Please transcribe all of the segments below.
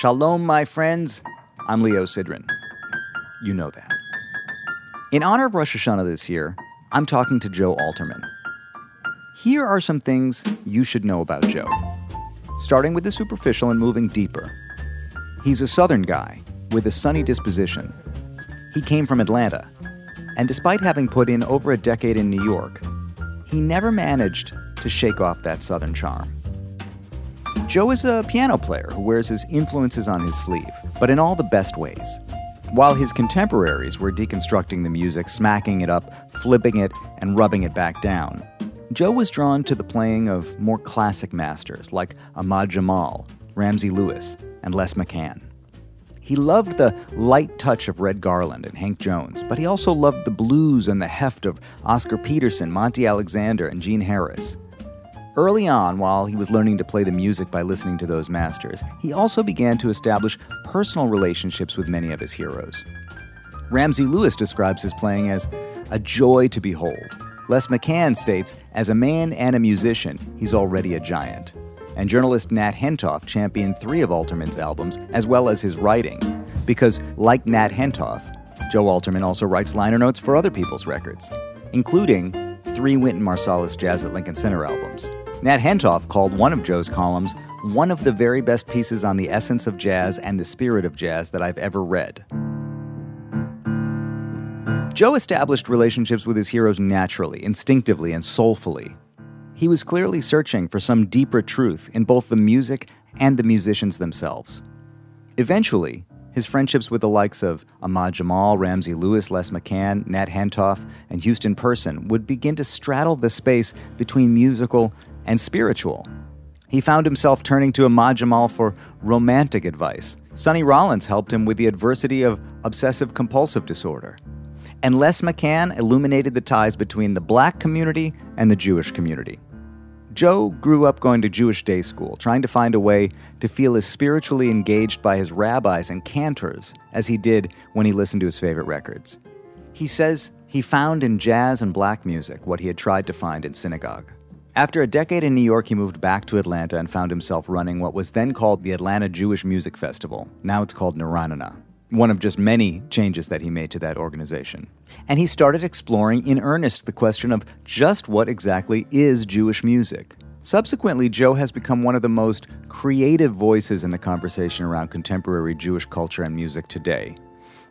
Shalom, my friends. I'm Leo Sidran. You know that. In honor of Rosh Hashanah this year, I'm talking to Joe Alterman. Here are some things you should know about Joe. Starting with the superficial and moving deeper. He's a Southern guy with a sunny disposition. He came from Atlanta, and despite having put in over a decade in New York, he never managed to shake off that Southern charm. Joe is a piano player who wears his influences on his sleeve, but in all the best ways. While his contemporaries were deconstructing the music, smacking it up, flipping it, and rubbing it back down, Joe was drawn to the playing of more classic masters like Ahmad Jamal, Ramsey Lewis, and Les McCann. He loved the light touch of Red Garland and Hank Jones, but he also loved the blues and the heft of Oscar Peterson, Monty Alexander, and Gene Harris. Early on, while he was learning to play the music by listening to those masters, he also began to establish personal relationships with many of his heroes. Ramsey Lewis describes his playing as a joy to behold. Les McCann states, as a man and a musician, he's already a giant. And journalist Nat Hentoff championed 3 of Alterman's albums, as well as his writing, because, like Nat Hentoff, Joe Alterman also writes liner notes for other people's records, including 3 Wynton Marsalis Jazz at Lincoln Center albums. Nat Hentoff called one of Joe's columns one of the very best pieces on the essence of jazz and the spirit of jazz that I've ever read. Joe established relationships with his heroes naturally, instinctively, and soulfully. He was clearly searching for some deeper truth in both the music and the musicians themselves. Eventually, his friendships with the likes of Ahmad Jamal, Ramsey Lewis, Les McCann, Nat Hentoff, and Houston Person would begin to straddle the space between musical and spiritual. He found himself turning to Ahmad Jamal for romantic advice. Sonny Rollins helped him with the adversity of obsessive-compulsive disorder. And Les McCann illuminated the ties between the black community and the Jewish community. Joe grew up going to Jewish day school, trying to find a way to feel as spiritually engaged by his rabbis and cantors as he did when he listened to his favorite records. He says he found in jazz and black music what he had tried to find in synagogue. After a decade in New York, he moved back to Atlanta and found himself running what was then called the Atlanta Jewish Music Festival. Now it's called Naranana, one of just many changes that he made to that organization. And he started exploring in earnest the question of just what exactly is Jewish music. Subsequently, Joe has become one of the most creative voices in the conversation around contemporary Jewish culture and music today.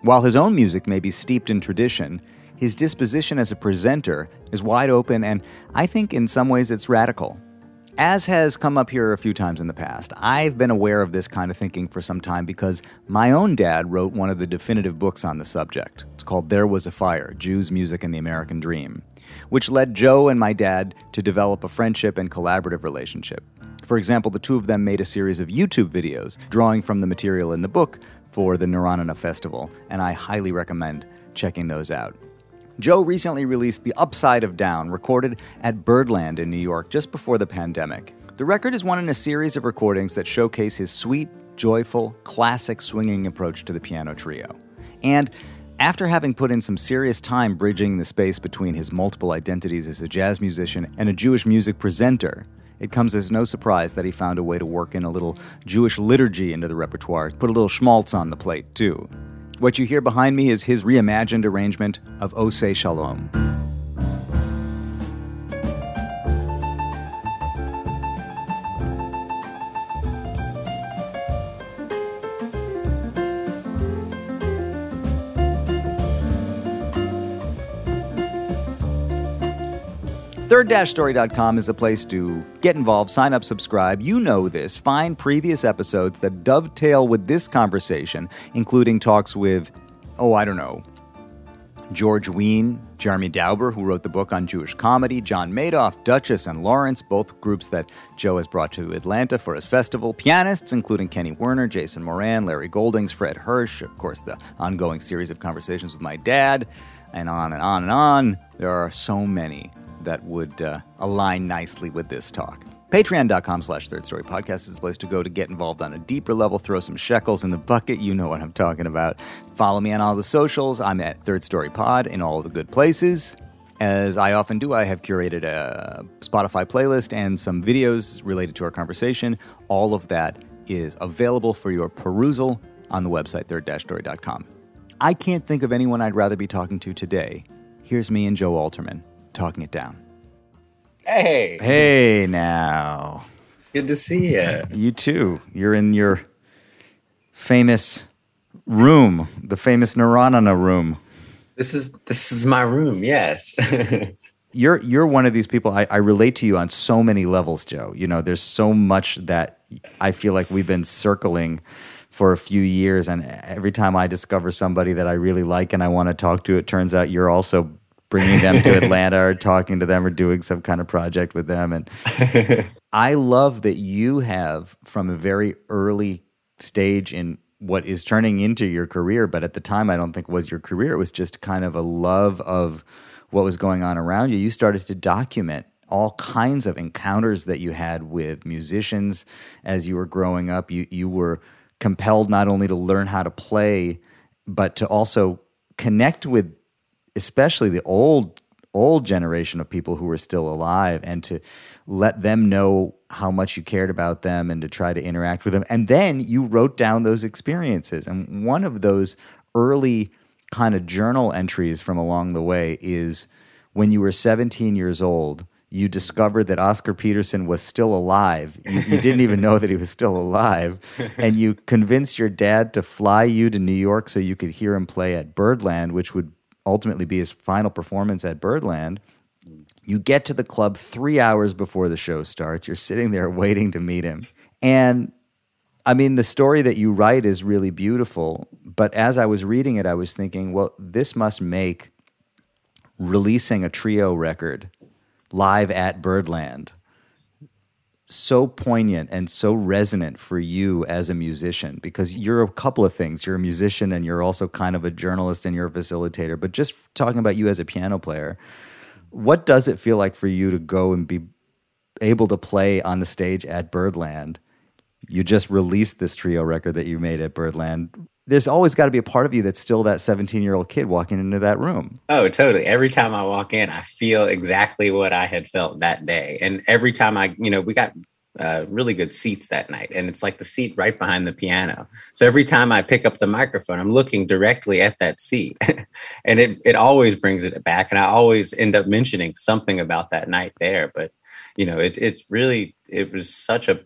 While his own music may be steeped in tradition, his disposition as a presenter is wide open, and I think in some ways it's radical. As has come up here a few times in the past, I've been aware of this kind of thinking for some time because my own dad wrote one of the definitive books on the subject. It's called There Was a Fire, Jews, Music, and the American Dream, which led Joe and my dad to develop a friendship and collaborative relationship. For example, the two of them made a series of YouTube videos drawing from the material in the book for the Naranana Festival, and I highly recommend checking those out. Joe recently released The Upside of Down, recorded at Birdland in New York just before the pandemic. The record is one in a series of recordings that showcase his sweet, joyful, classic swinging approach to the piano trio. And after having put in some serious time bridging the space between his multiple identities as a jazz musician and a Jewish music presenter, it comes as no surprise that he found a way to work in a little Jewish liturgy into the repertoire, put a little schmaltz on the plate, too. What you hear behind me is his reimagined arrangement of Oseh Shalom. Third-story.com is a place to get involved, sign up, subscribe. You know this. Find previous episodes that dovetail with this conversation, including talks with, George Wein, Jeremy Dauber, who wrote the book on Jewish comedy, John Madoff, Duchess, and Lawrence, both groups that Joe has brought to Atlanta for his festival. Pianists, including Kenny Werner, Jason Moran, Larry Goldings, Fred Hirsch, of course, the ongoing series of conversations with my dad, and on and on and on. There are so many that would align nicely with this talk. Patreon.com/thirdstorypodcast is the place to go to get involved on a deeper level, throw some shekels in the bucket. You know what I'm talking about. Follow me on all the socials. I'm at Third Story Pod in all the good places. As I often do, I have curated a Spotify playlist and some videos related to our conversation. All of that is available for your perusal on the website third-story.com. I can't think of anyone I'd rather be talking to today. Here's me and Joe Alterman talking it down. Hey. Hey, now. Good to see you. You too. You're in your famous room, the famous Narana room. This is my room, yes. You're one of these people, I relate to you on so many levels, Joe. You know, there's so much that I feel like we've been circling for a few years, and every time I discover somebody that I really like and I want to talk to, it turns out you're also bringing them to Atlanta or talking to them or doing some kind of project with them. And I love that you have, from a very early stage in what is turning into your career, but at the time I don't think was your career, it was just kind of a love of what was going on around you. You started to document all kinds of encounters that you had with musicians as you were growing up. You were compelled not only to learn how to play, but to also connect with especially the old generation of people who were still alive, and to let them know how much you cared about them and to try to interact with them. And then you wrote down those experiences. And one of those early kind of journal entries from along the way is when you were 17 years old, you discovered that Oscar Peterson was still alive. You didn't even know that he was still alive. And you convinced your dad to fly you to New York so you could hear him play at Birdland, which would ultimately be his final performance at Birdland. You get to the club 3 hours before the show starts. You're sitting there waiting to meet him. And I mean, the story that you write is really beautiful. But as I was reading it, I was thinking, well, this must make releasing a trio record live at Birdland so poignant and so resonant for you as a musician, because you're a couple of things. You're a musician and you're also kind of a journalist and you're a facilitator. But just talking about you as a piano player, what does it feel like for you to go and be able to play on the stage at Birdland? You just released this trio record that you made at Birdland. There's always got to be a part of you that's still that 17-year-old kid walking into that room. Oh, totally. Every time I walk in, I feel exactly what I had felt that day. And every time we got really good seats that night, and it's like the seat right behind the piano. So every time I pick up the microphone, I'm looking directly at that seat. And it always brings it back. And I always end up mentioning something about that night there. But, it was such a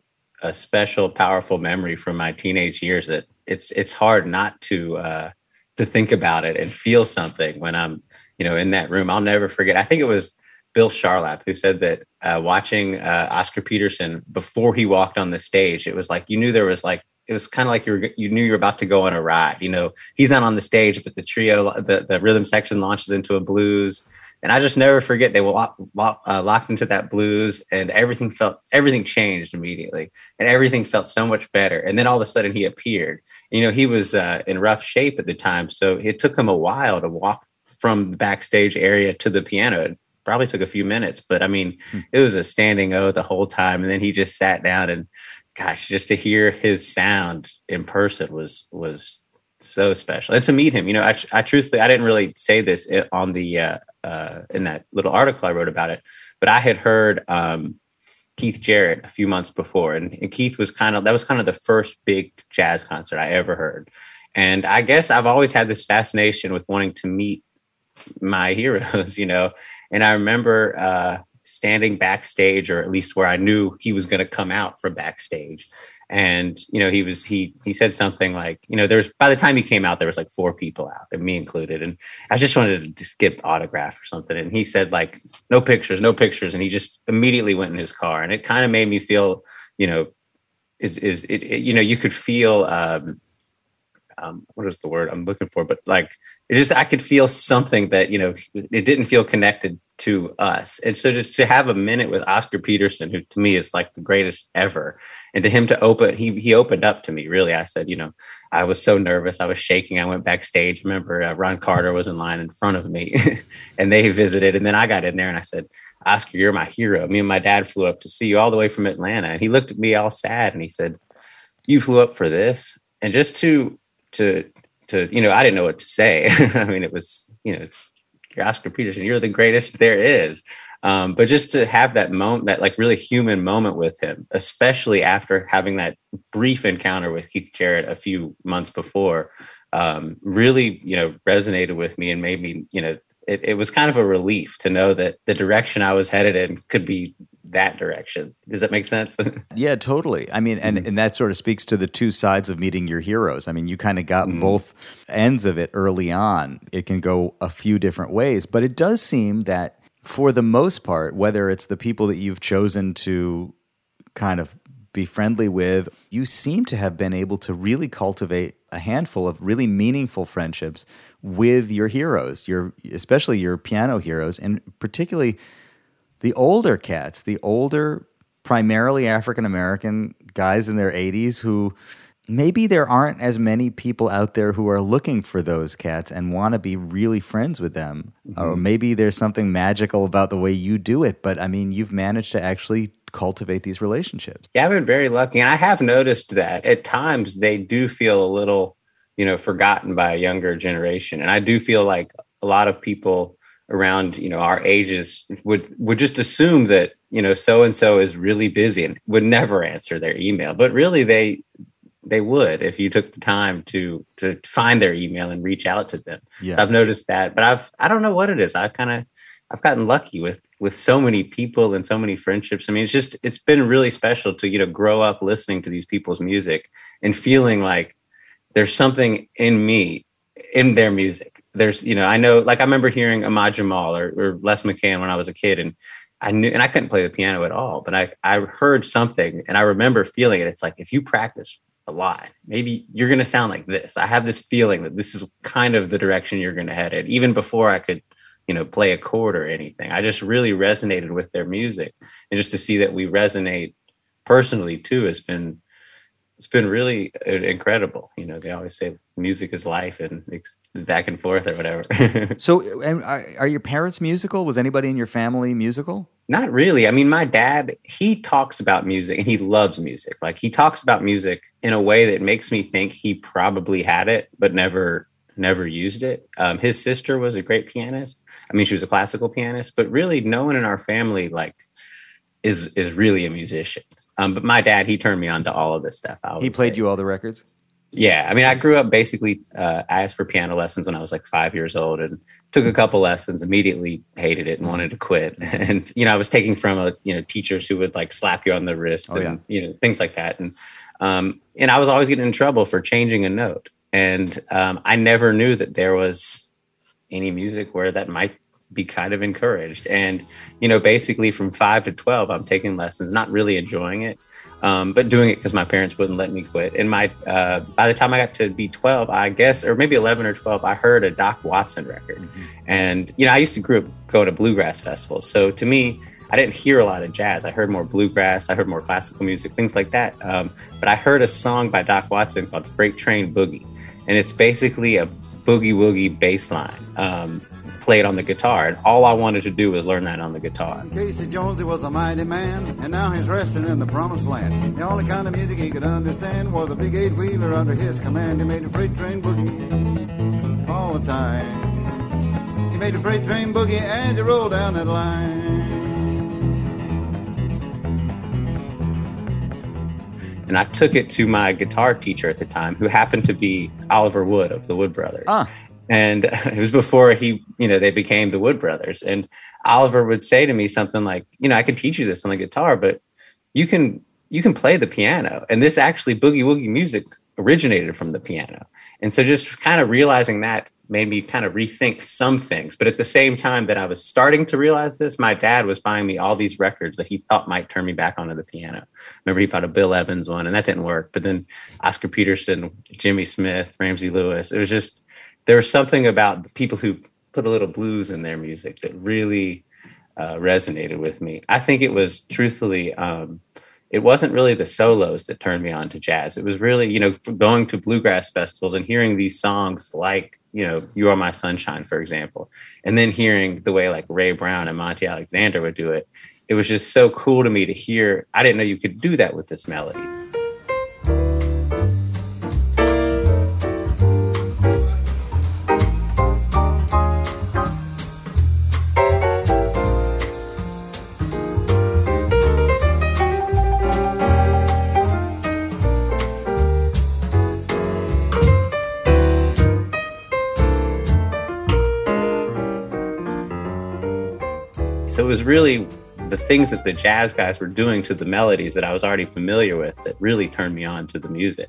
special, powerful memory from my teenage years that it's hard not to think about it and feel something when I'm, in that room. I'll never forget. I think it was Bill Charlap who said that watching Oscar Peterson before he walked on the stage, it was like you knew there was like, it was kind of like you knew you were about to go on a ride. He's not on the stage, but the trio, the rhythm section launches into a blues. And I just never forget, they were locked into that blues, and everything changed immediately, and everything felt so much better. And then all of a sudden he appeared. He was in rough shape at the time, so it took him a while to walk from the backstage area to the piano. It probably took a few minutes, but I mean, it was a standing O the whole time. And then he just sat down, and gosh, just to hear his sound in person was so special. And to meet him, I truthfully, I didn't really say this on the in that little article I wrote about it, but I had heard Keith Jarrett a few months before, and Keith was kind of the first big jazz concert I ever heard. And I guess I've always had this fascination with wanting to meet my heroes, and I remember standing backstage, or at least where I knew he was going to come out from backstage. And, he said something like, by the time he came out, there was like 4 people out, and me included. And I just wanted to just get an autograph or something. And he said like, no pictures. And he just immediately went in his car. And it kind of made me feel, you could feel, what is the word I'm looking for? But like, I could feel something that, it didn't feel connected to us. And so just to have a minute with Oscar Peterson, who to me is like the greatest ever, and to him to open, he opened up to me, really. I said, I was so nervous. I was shaking. I went backstage. I remember Ron Carter was in line in front of me and they visited. And then I got in there and I said, Oscar, you're my hero. Me and my dad flew up to see you all the way from Atlanta. And he looked at me all sad and he said, you flew up for this? And just to I didn't know what to say. I mean, it was, you're Oscar Peterson. You're the greatest there is. But just to have that moment, that like really human moment with him, especially after having that brief encounter with Keith Jarrett a few months before, really, resonated with me and made me, it was kind of a relief to know that the direction I was headed in could be that direction. Does that make sense? Yeah, totally. I mean, and that sort of speaks to the two sides of meeting your heroes. I mean, you kind of got both ends of it early on. It can go a few different ways, but it does seem that for the most part, whether it's the people that you've chosen to kind of be friendly with, you seem to have been able to really cultivate a handful of really meaningful friendships with your heroes, especially your piano heroes, and particularly the older cats, the older, primarily African-American guys in their 80s who maybe there aren't as many people out there who are looking for those cats and want to be really friends with them. Or maybe there's something magical about the way you do it, but I mean, you've managed to actually cultivate these relationships. Yeah, I've been very lucky. And I have noticed that at times they do feel a little, forgotten by a younger generation. And I do feel like a lot of people around, our ages would just assume that, so-and-so is really busy and would never answer their email. But really they would if you took the time to find their email and reach out to them. Yeah. So I've noticed that, but I don't know what it is. I've gotten lucky with so many people and so many friendships. I mean, it's been really special to, grow up listening to these people's music and feeling like there's something in me, in their music. There's, I know, like I remember hearing Ahmad Jamal or Les McCann when I was a kid, and I knew, and I couldn't play the piano at all, but I heard something and I remember feeling it. It's like, if you practice a lot, maybe you're going to sound like this. I have this feeling that this is kind of the direction you're going to head in, even before I could, play a chord or anything. I just really resonated with their music, and just to see that we resonate personally too it's been really incredible. They always say music is life and it's back and forth or whatever. So, and are your parents musical? Was anybody in your family musical? Not really. I mean, my dad, he talks about music and he loves music. Like, he talks about music in a way that makes me think he probably had it, but never used it. His sister was a great pianist. I mean, she was a classical pianist, but really no one in our family is really a musician. But my dad, he turned me on to all of this stuff. He played you all the records? Yeah. I mean, I grew up basically, I asked for piano lessons when I was like 5 years old and took a couple lessons, immediately hated it and wanted to quit. And, I was taking from teachers who would like slap you on the wrist and, things like that. And I was always getting in trouble for changing a note. And I never knew that there was any music where that might be kind of encouraged. And, basically from 5 to 12, I'm taking lessons, not really enjoying it, but doing it because my parents wouldn't let me quit. And by the time I got to be 12, I guess, or maybe 11 or 12, I heard a Doc Watson record. Mm-hmm. And, I used to go to bluegrass festivals. So to me, I didn't hear a lot of jazz. I heard more bluegrass. I heard more classical music, things like that. But I heard a song by Doc Watson called Freight Train Boogie. And it's basically a boogie woogie bass line played on the guitar. And all I wanted to do was learn that on the guitar. Casey Jones, he was a mighty man, and now he's resting in the promised land. The only kind of music he could understand was a big eight-wheeler under his command. He made a freight train boogie all the time. He made a freight train boogie as he rolled down that line. And I took it to my guitar teacher at the time, who happened to be Oliver Wood of the Wood Brothers. And it was before they became the Wood Brothers. And Oliver would say to me something like, I can teach you this on the guitar, but you can play the piano. And this actually boogie woogie music originated from the piano. And so just kind of realizing that made me kind of rethink some things. But at the same time that I was starting to realize this, my dad was buying me all these records that he thought might turn me back onto the piano. Remember, he bought a Bill Evans one, and that didn't work. But then Oscar Peterson, Jimmy Smith, Ramsey Lewis. It was just, there was something about the people who put a little blues in their music that really resonated with me. I think it was, truthfully, it wasn't really the solos that turned me on to jazz. It was really, going to bluegrass festivals and hearing these songs like, You Are My Sunshine, for example, and then hearing the way like Ray Brown and Monty Alexander would do it. It was just so cool to me to hear. I didn't know you could do that with this melody. So it was really the things that the jazz guys were doing to the melodies that I was already familiar with that really turned me on to the music.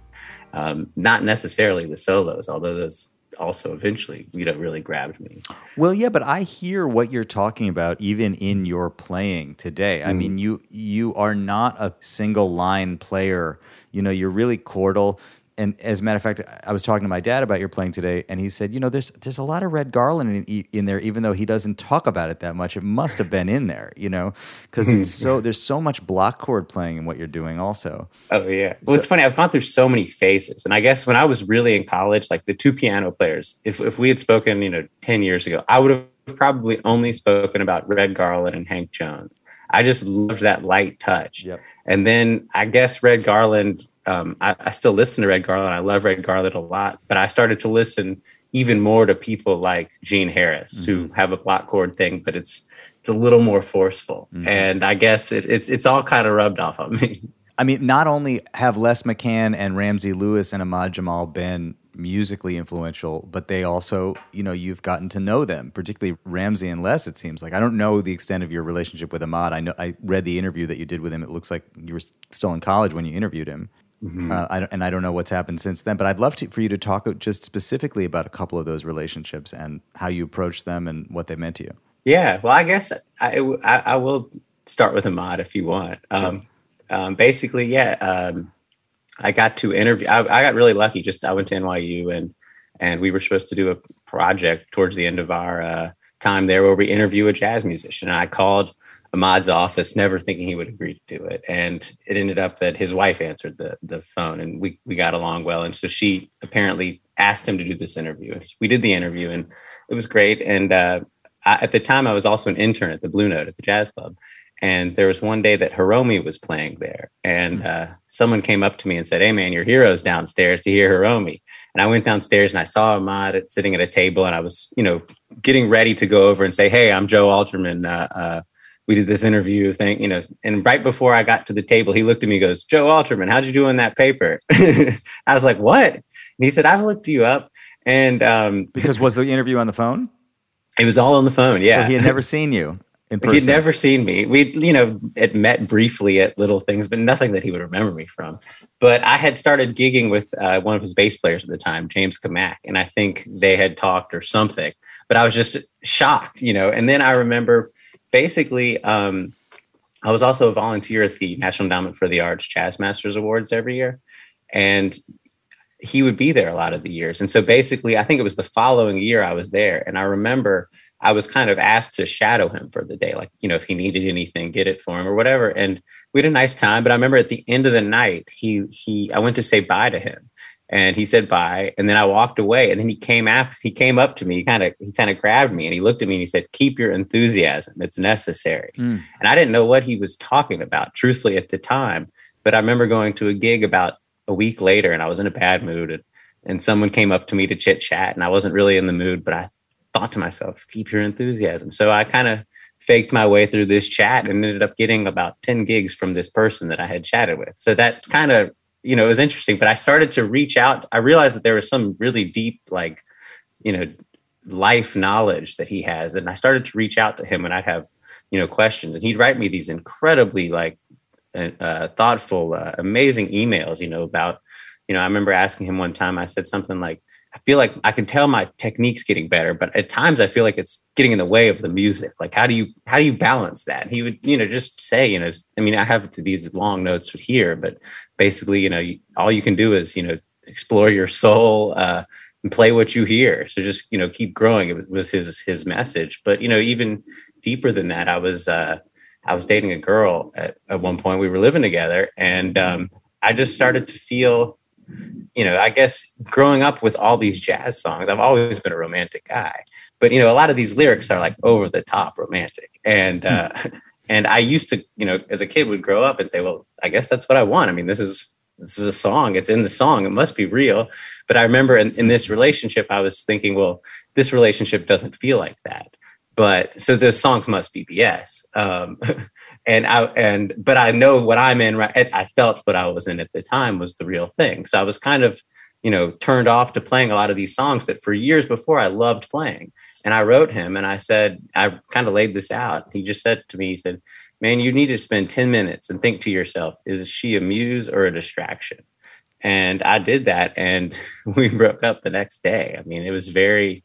Not necessarily the solos, although those also eventually, really grabbed me. Well, yeah, but I hear what you're talking about even in your playing today. I mean, you are not a single line player. You're really chordal. And as a matter of fact, I was talking to my dad about your playing today, and he said, there's a lot of Red Garland in there, even though he doesn't talk about it that much. It must have been in there, because there's so much block chord playing in what you're doing also. Oh, yeah. Well, it's funny. I've gone through so many phases. And I guess when I was really in college, like the two piano players, if we had spoken, 10 years ago, I would have probably only spoken about Red Garland and Hank Jones. I just loved that light touch. Yep. And then I guess Red Garland, I still listen to Red Garland. I love Red Garland a lot, but I started to listen even more to people like Gene Harris, who have a block chord thing, but it's a little more forceful. And I guess it's all kind of rubbed off on me. I mean, not only have Les McCann and Ramsey Lewis and Ahmad Jamal been musically influential, but they also, you've gotten to know them, particularly Ramsey and Les, it seems like. I don't know the extent of your relationship with Ahmad. I read the interview that you did with him. It looks like you were still in college when you interviewed him. I don't know what's happened since then, but I'd love for you to talk just specifically about a couple of those relationships and how you approached them and what they meant to you. Yeah, well, I guess I will start with Ahmad if you want. Sure. Basically, yeah, I got to interview. I got really lucky. I went to NYU and we were supposed to do a project towards the end of our time there where we interview a jazz musician. And I called Ahmad's office, never thinking he would agree to do it. And it ended up that his wife answered the phone, and we got along well. And so she apparently asked him to do this interview. We did the interview, and it was great. And at the time, I was also an intern at the Blue Note at the Jazz Club. And there was one day that Hiromi was playing there. And someone came up to me and said, "Hey, man, your hero's downstairs to hear Hiromi." And I went downstairs and I saw Ahmad sitting at a table. And I was, getting ready to go over and say, "Hey, I'm Joe Alterman. We did this interview thing, and right before I got to the table, he looked at me and goes, "Joe Alterman, how'd you do in that paper?" I was like, "What?" And he said, "I've looked you up." And because was the interview on the phone? It was all on the phone. Yeah. So he had never seen you in person. He'd never seen me. We'd, had met briefly at little things, but nothing that he would remember me from. But I had started gigging with one of his bass players at the time, James Kamak. And I think they had talked or something, but I was just shocked, and then I remember basically, I was also a volunteer at the National Endowment for the Arts Jazz Masters Awards every year. And he would be there a lot of the years. And so basically, I think it was the following year I was there. And I remember I was kind of asked to shadow him for the day. Like, if he needed anything, get it for him or whatever. And we had a nice time. But I remember at the end of the night, I went to say bye to him. And he said bye, and then I walked away. And then he came up to me. He kind of grabbed me, and he looked at me and he said, "Keep your enthusiasm. It's necessary." And I didn't know what he was talking about, truthfully, at the time. But I remember going to a gig about a week later, and I was in a bad mood, and someone came up to me to chit chat, and I wasn't really in the mood, but I thought to myself, "Keep your enthusiasm." So I kind of faked my way through this chat and ended up getting about 10 gigs from this person that I had chatted with. So that kind of, it was interesting, but I started to reach out. I realized that there was some really deep, life knowledge that he has. And I started to reach out to him when I'd have, questions, and he'd write me these incredibly thoughtful, amazing emails, about, I remember asking him one time, I said something like, "I feel like I can tell my technique's getting better, but at times I feel like it's getting in the way of the music. Like, how do you balance that?" And he would, just say, I have these long notes here, but basically, all you can do is, explore your soul, and play what you hear. So just, keep growing. It was his message. But, even deeper than that, I was dating a girl at one point. We were living together, and I just started to feel, I guess growing up with all these jazz songs, I've always been a romantic guy, but, a lot of these lyrics are like over the top romantic. And, and I used to, as a kid would grow up and say, well, I guess that's what I want. I mean, this is a song. It's in the song. It must be real. But I remember in this relationship, I was thinking, well, this relationship doesn't feel like that. But so the songs must be BS. But I know what I'm in, right? I felt what I was in at the time was the real thing. So I was kind of turned off to playing a lot of these songs that for years before I loved playing. And I wrote him and I said, I kind of laid this out. He just said to me, he said, man, you need to spend 10 minutes and think to yourself, is she a muse or a distraction? And I did that, and we broke up the next day. I mean, it was very,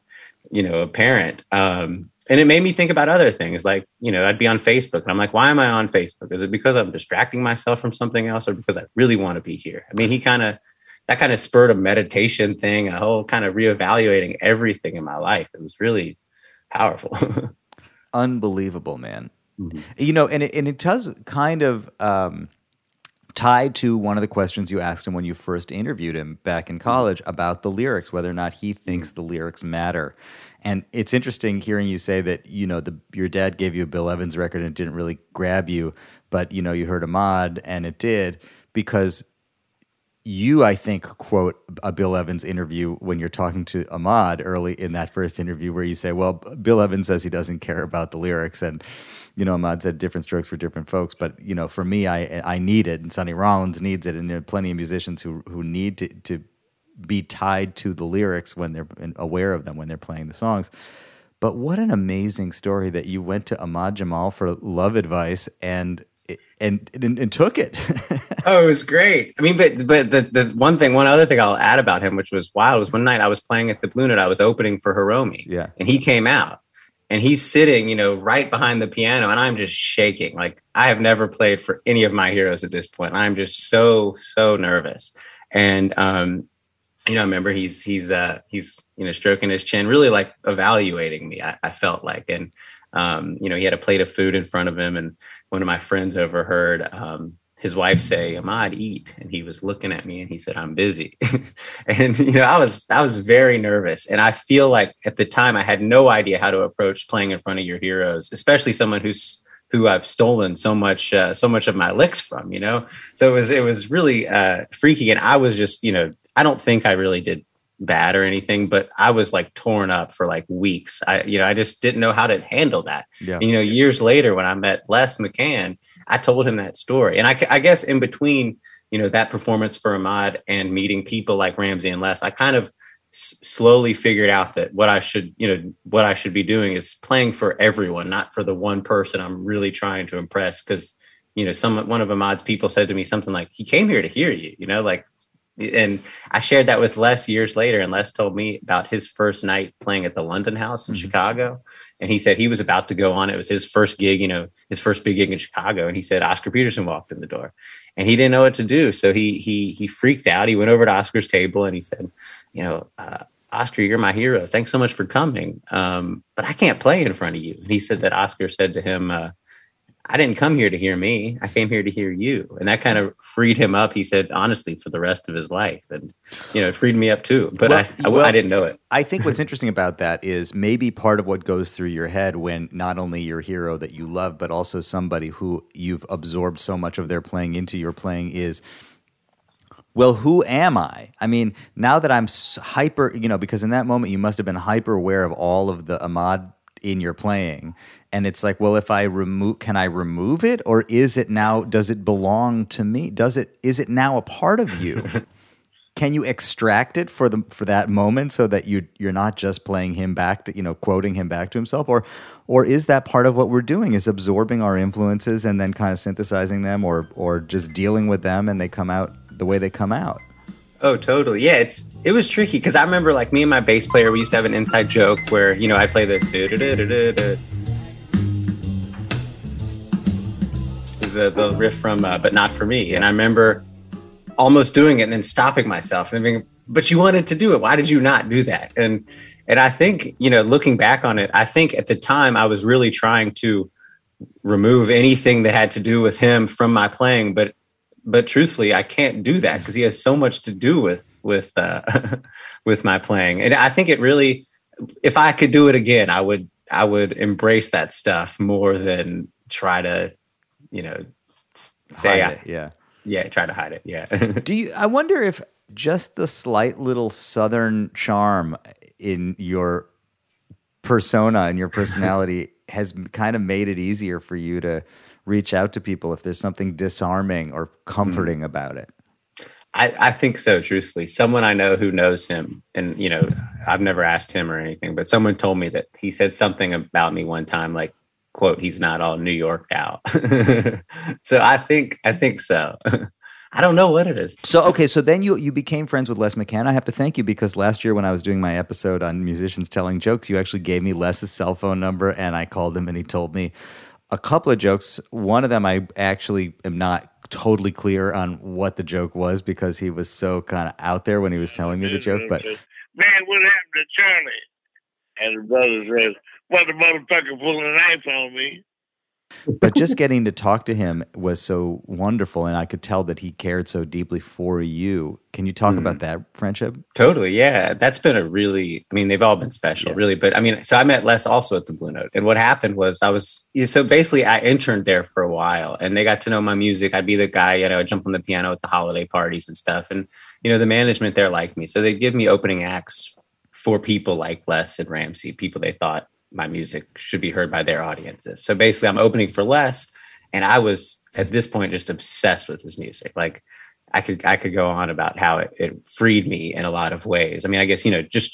apparent. And it made me think about other things. Like, I'd be on Facebook and I'm like, why am I on Facebook? Is it because I'm distracting myself from something else, or because I really want to be here? I mean, that kind of spurred a meditation thing, a whole kind of reevaluating everything in my life. It was really powerful. Unbelievable, man. Mm-hmm. And it does kind of tied to one of the questions you asked him when you first interviewed him back in college about the lyrics, whether or not he thinks the lyrics matter. And it's interesting hearing you say that, your dad gave you a Bill Evans record and it didn't really grab you, but, you heard Ahmad and it did, because you, I think, quote a Bill Evans interview when you're talking to Ahmad early in that first interview where you say, well, Bill Evans says he doesn't care about the lyrics. And, Ahmad said different strokes for different folks. But, for me, I need it. And Sonny Rollins needs it. And there are plenty of musicians who need to be tied to the lyrics when they're aware of them when they're playing the songs. But what an amazing story that you went to Ahmad Jamal for love advice and took it. Oh, it was great. I mean, but the one other thing I'll add about him, which was wild, was one night I was playing at the Blue Note. I was opening for Hiromi, and he came out, and he's sitting, right behind the piano, and I'm just shaking. Like, I have never played for any of my heroes at this point. I'm just so nervous, and I remember he's stroking his chin, really like evaluating me. I felt like, and he had a plate of food in front of him, and one of my friends overheard his wife say, Ahmad, eat. And he was looking at me and he said, I'm busy. And, I was very nervous. And I feel like at the time I had no idea how to approach playing in front of your heroes, especially someone who I've stolen so much of my licks from, So it was really freaky. And I was just, I don't think I really did bad or anything, but I was like torn up for like weeks. I just didn't know how to handle that. Yeah. And, years later when I met Les McCann, I told him that story. And I guess in between, that performance for Ahmad and meeting people like Ramsey and Les, I kind of slowly figured out that what I should be doing is playing for everyone, not for the one person I'm really trying to impress. Cause, one of Ahmad's people said to me something like, he came here to hear you, and I shared that with Les years later, and Les told me about his first night playing at the London House in Chicago. And he said he was about to go on. It was his first gig, his first big gig in Chicago. And he said Oscar Peterson walked in the door and he didn't know what to do. So he freaked out. He went over to Oscar's table and he said, Oscar, you're my hero. Thanks so much for coming. But I can't play in front of you. And he said that Oscar said to him, I didn't come here to hear me. I came here to hear you. And that kind of freed him up, he said, honestly, for the rest of his life. And, it freed me up too. But I didn't know it. I think what's interesting about that is maybe part of what goes through your head when not only your hero that you love, but also somebody who you've absorbed so much of their playing into your playing is, well, who am I? I mean, now that I'm hyper, because in that moment you must have been hyper aware of all of the Ahmad in your playing. And it's like, well, if I can I remove it? Or does it belong to me? Is it now a part of you? Can you extract it for that moment so that you're not just playing him back to, quoting him back to himself? Or is that part of what we're doing, is absorbing our influences and then kind of synthesizing them or just dealing with them and they come out the way they come out? Oh, totally. Yeah, it was tricky because I remember like me and my bass player, we used to have an inside joke where, I'd play the riff from But Not For Me. And I remember almost doing it and then stopping myself and being, but you wanted to do it. Why did you not do that? And I think, looking back on it, I think at the time I was really trying to remove anything that had to do with him from my playing. But truthfully, I can't do that because he has so much to do with my playing. And I think it really, if I could do it again, I would embrace that stuff more than try to, say hide it. Yeah, try to hide it. Yeah. I wonder if just the slight little Southern charm in your persona and your personality has kind of made it easier for you to reach out to people if there's something disarming or comforting about it? I think so, truthfully. Someone I know who knows him, and, I've never asked him or anything, but someone told me that he said something about me one time, like, quote, he's not all New York out. So I think so. I don't know what it is. So, okay, so then you became friends with Les McCann. I have to thank you because last year when I was doing my episode on musicians telling jokes, you actually gave me Les's cell phone number, and I called him, and he told me a couple of jokes. One of them I actually am not totally clear on what the joke was because he was so kind of out there when he was telling me the joke. But man, what happened to Charlie? And the brother says, "Well, the motherfucker pulled a knife on me." But just getting to talk to him was so wonderful, and I could tell that he cared so deeply for you. Can you talk about that friendship? Totally, yeah. That's been they've all been special, really. But so I met Les also at the Blue Note. And what happened was so basically I interned there for a while, and they got to know my music. I'd be the guy, I'd jump on the piano at the holiday parties and stuff. And, the management there liked me. So they'd give me opening acts for people like Les and Ramsey, people they thought my music should be heard by their audiences. So basically I'm opening for Les, and I was at this point just obsessed with his music. Like I could go on about how it freed me in a lot of ways. I mean, I guess,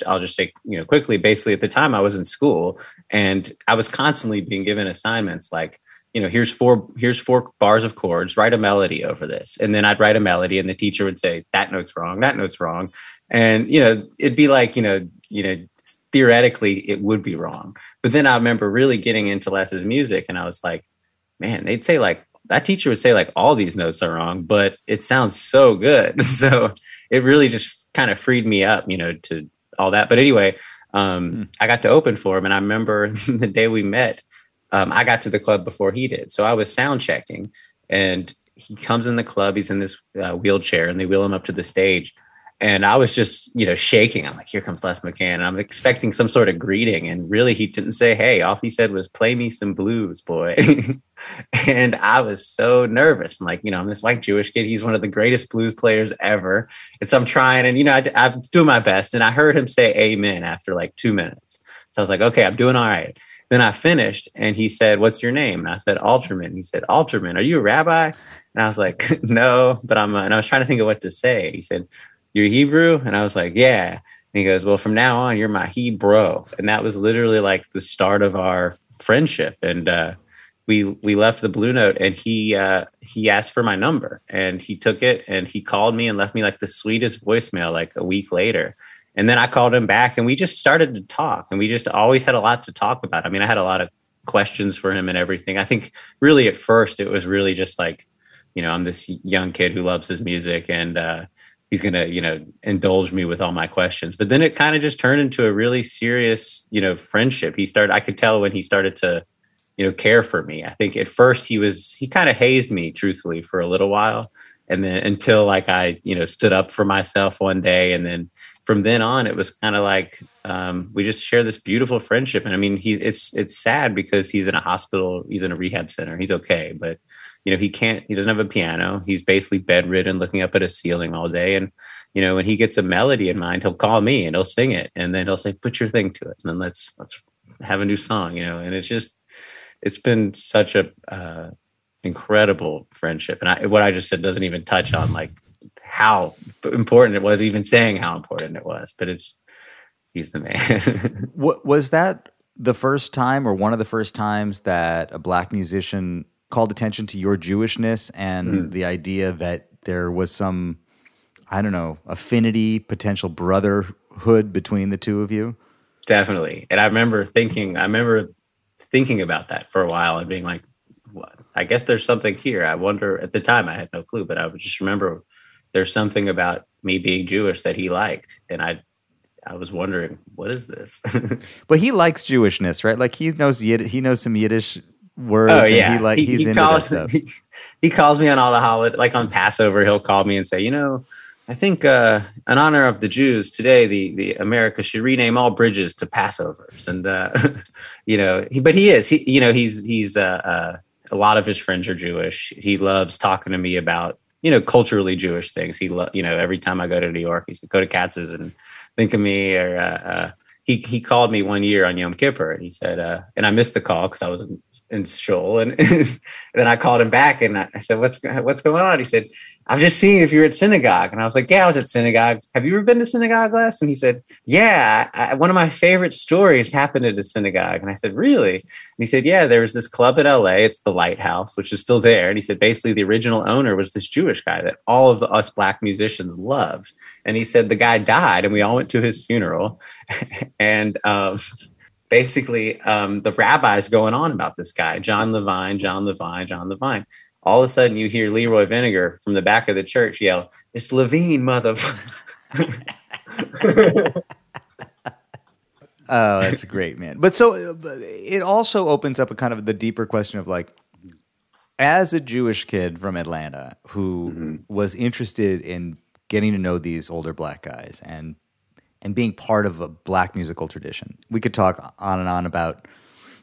I'll just say, quickly, basically at the time I was in school and I was constantly being given assignments like, here's four bars of chords, write a melody over this. And then I'd write a melody and the teacher would say, that note's wrong, that note's wrong. And, it'd be like, theoretically it would be wrong. But then I remember really getting into Les's music and I was like, man, they'd say like, that teacher would say like all these notes are wrong, but it sounds so good. So it really just kind of freed me up, to all that. But anyway, I got to open for him. And I remember the day we met, I got to the club before he did. So I was sound checking and he comes in the club, he's in this wheelchair and they wheel him up to the stage. And I was just, shaking. I'm like, here comes Les McCann. And I'm expecting some sort of greeting. And really, he didn't say, hey, all he said was, play me some blues, boy. And I was so nervous. I'm like, I'm this white Jewish kid. He's one of the greatest blues players ever. And so I'm trying. And, I'm doing my best. And I heard him say amen after like 2 minutes. So I was like, okay, I'm doing all right. Then I finished. And he said, what's your name? And I said, Alterman. He said, Alterman, are you a rabbi? And I was like, no, but I'm and I was trying to think of what to say. He said, you're Hebrew? And I was like, yeah. And he goes, well, from now on, you're my Hebrew. And that was literally like the start of our friendship. And we left the Blue Note and he asked for my number and he took it and he called me and left me like the sweetest voicemail like a week later. And then I called him back and we just started to talk and we just always had a lot to talk about. I mean, I had a lot of questions for him and everything. I think really at first it was really just like, I'm this young kid who loves his music and, he's going to, indulge me with all my questions. But then it kind of just turned into a really serious, friendship. I could tell when he started to, care for me. I think at first he kind of hazed me truthfully for a little while. And then until like I, stood up for myself one day. And then from then on, it was kind of like we just share this beautiful friendship. And I mean, it's sad because he's in a hospital. He's in a rehab center. He's okay. But he doesn't have a piano. He's basically bedridden, looking up at a ceiling all day. And, when he gets a melody in mind, he'll call me and he'll sing it. And then he'll say, put your thing to it. And then let's have a new song, and it's been such a incredible friendship. And what I just said doesn't even touch on like how important it was, even saying how important it was, but he's the man. What was that the first time or one of the first times that a Black musician called attention to your Jewishness and the idea that there was some, I don't know, affinity, potential brotherhood between the two of you? Definitely. And I remember thinking about that for a while and being like, what? I guess there's something here. I wonder, at the time I had no clue, but I would just remember there's something about me being Jewish that he liked. And I was wondering, what is this? But he likes Jewishness, right? Like he knows some Yiddish words. Oh yeah, and he's into that stuff. He calls me on all the holidays, like on Passover. He'll call me and say, I think in honor of the Jews today, the America should rename all bridges to Passovers. And he's a lot of his friends are Jewish. He loves talking to me about culturally Jewish things. He every time I go to New York, he's go to Katz's and think of me. Or he called me one year on Yom Kippur and he said, and I missed the call because I was in Shoal. And, and then I called him back and I said, what's going on? He said, I'm just seeing if you're at synagogue. And I was like, yeah, I was at synagogue. Have you ever been to synagogue, Les? And he said, yeah, one of my favorite stories happened at a synagogue. And I said, really? And he said, yeah, there was this club in LA. It's the Lighthouse, which is still there. And he said, basically the original owner was this Jewish guy that all of us Black musicians loved. And he said, the guy died and we all went to his funeral. And, basically, the rabbi's going on about this guy, John Levine. All of a sudden, you hear Leroy Vinegar from the back of the church yell, "It's Levine, motherfucker!" Oh, that's great, man. But so it also opens up a kind of the deeper question of like, as a Jewish kid from Atlanta who was interested in getting to know these older Black guys and being part of a Black musical tradition. We could talk on and on about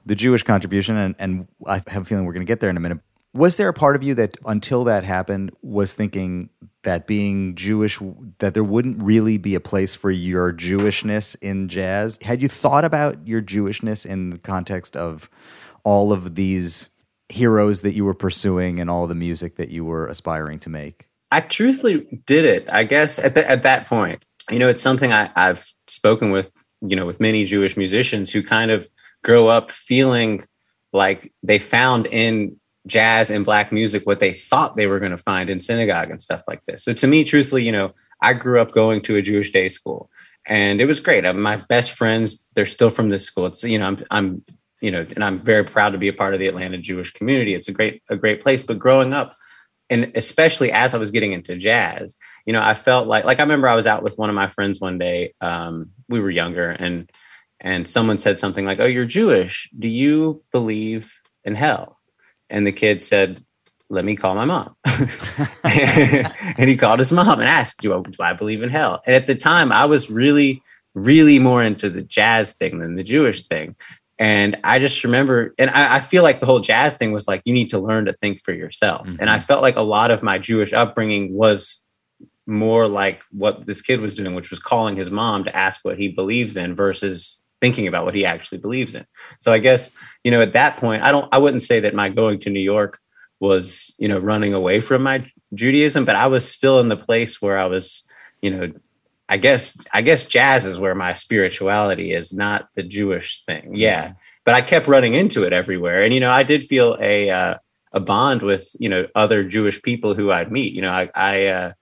the Jewish contribution, and I have a feeling we're going to get there in a minute. Was there a part of you that, until that happened, was thinking that being Jewish, that there wouldn't really be a place for your Jewishness in jazz? Had you thought about your Jewishness in the context of all of these heroes that you were pursuing and all the music that you were aspiring to make? I truthfully did it, I guess, at that point. You know, it's something I've spoken with, with many Jewish musicians who kind of grow up feeling like they found in jazz and Black music what they thought they were going to find in synagogue and stuff like this. So to me, truthfully, I grew up going to a Jewish day school and it was great. My best friends, they're still from this school. It's, and I'm very proud to be a part of the Atlanta Jewish community. It's a great place. But growing up, and especially as I was getting into jazz, I felt like I remember I was out with one of my friends one day. We were younger and someone said something like, "Oh, you're Jewish. Do you believe in hell?" And the kid said, "Let me call my mom." And he called his mom and asked, do I believe in hell? And at the time I was really, really more into the jazz thing than the Jewish thing. And I just remember, and I feel like the whole jazz thing was like, you need to learn to think for yourself. Mm-hmm. And I felt like a lot of my Jewish upbringing was more like what this kid was doing, which was calling his mom to ask what he believes in versus thinking about what he actually believes in. So I guess, at that point, I wouldn't say that my going to New York was, running away from my Judaism, but I was still in the place where I was, I guess jazz is where my spirituality is, not the Jewish thing. Yeah. But I kept running into it everywhere. And, I did feel a bond with, other Jewish people who I'd meet. I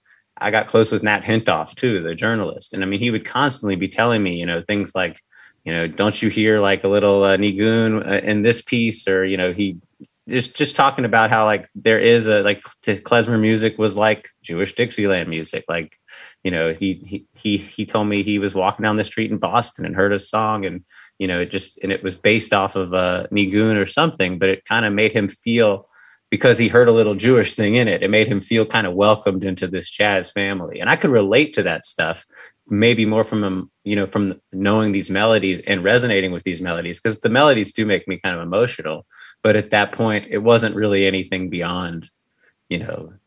got close with Nat Hentoff too, the journalist. And I mean, he would constantly be telling me, things like, don't you hear like a little nigun in this piece? Or, he just talking about how like there is to klezmer music was like Jewish Dixieland music. Like, he told me he was walking down the street in Boston and heard a song and, it was based off of a nigun or something, but it kind of made him feel, because he heard a little Jewish thing in it, it made him feel kind of welcomed into this jazz family. And I could relate to that stuff, maybe more from from knowing these melodies and resonating with these melodies, because the melodies do make me kind of emotional. But at that point, it wasn't really anything beyond,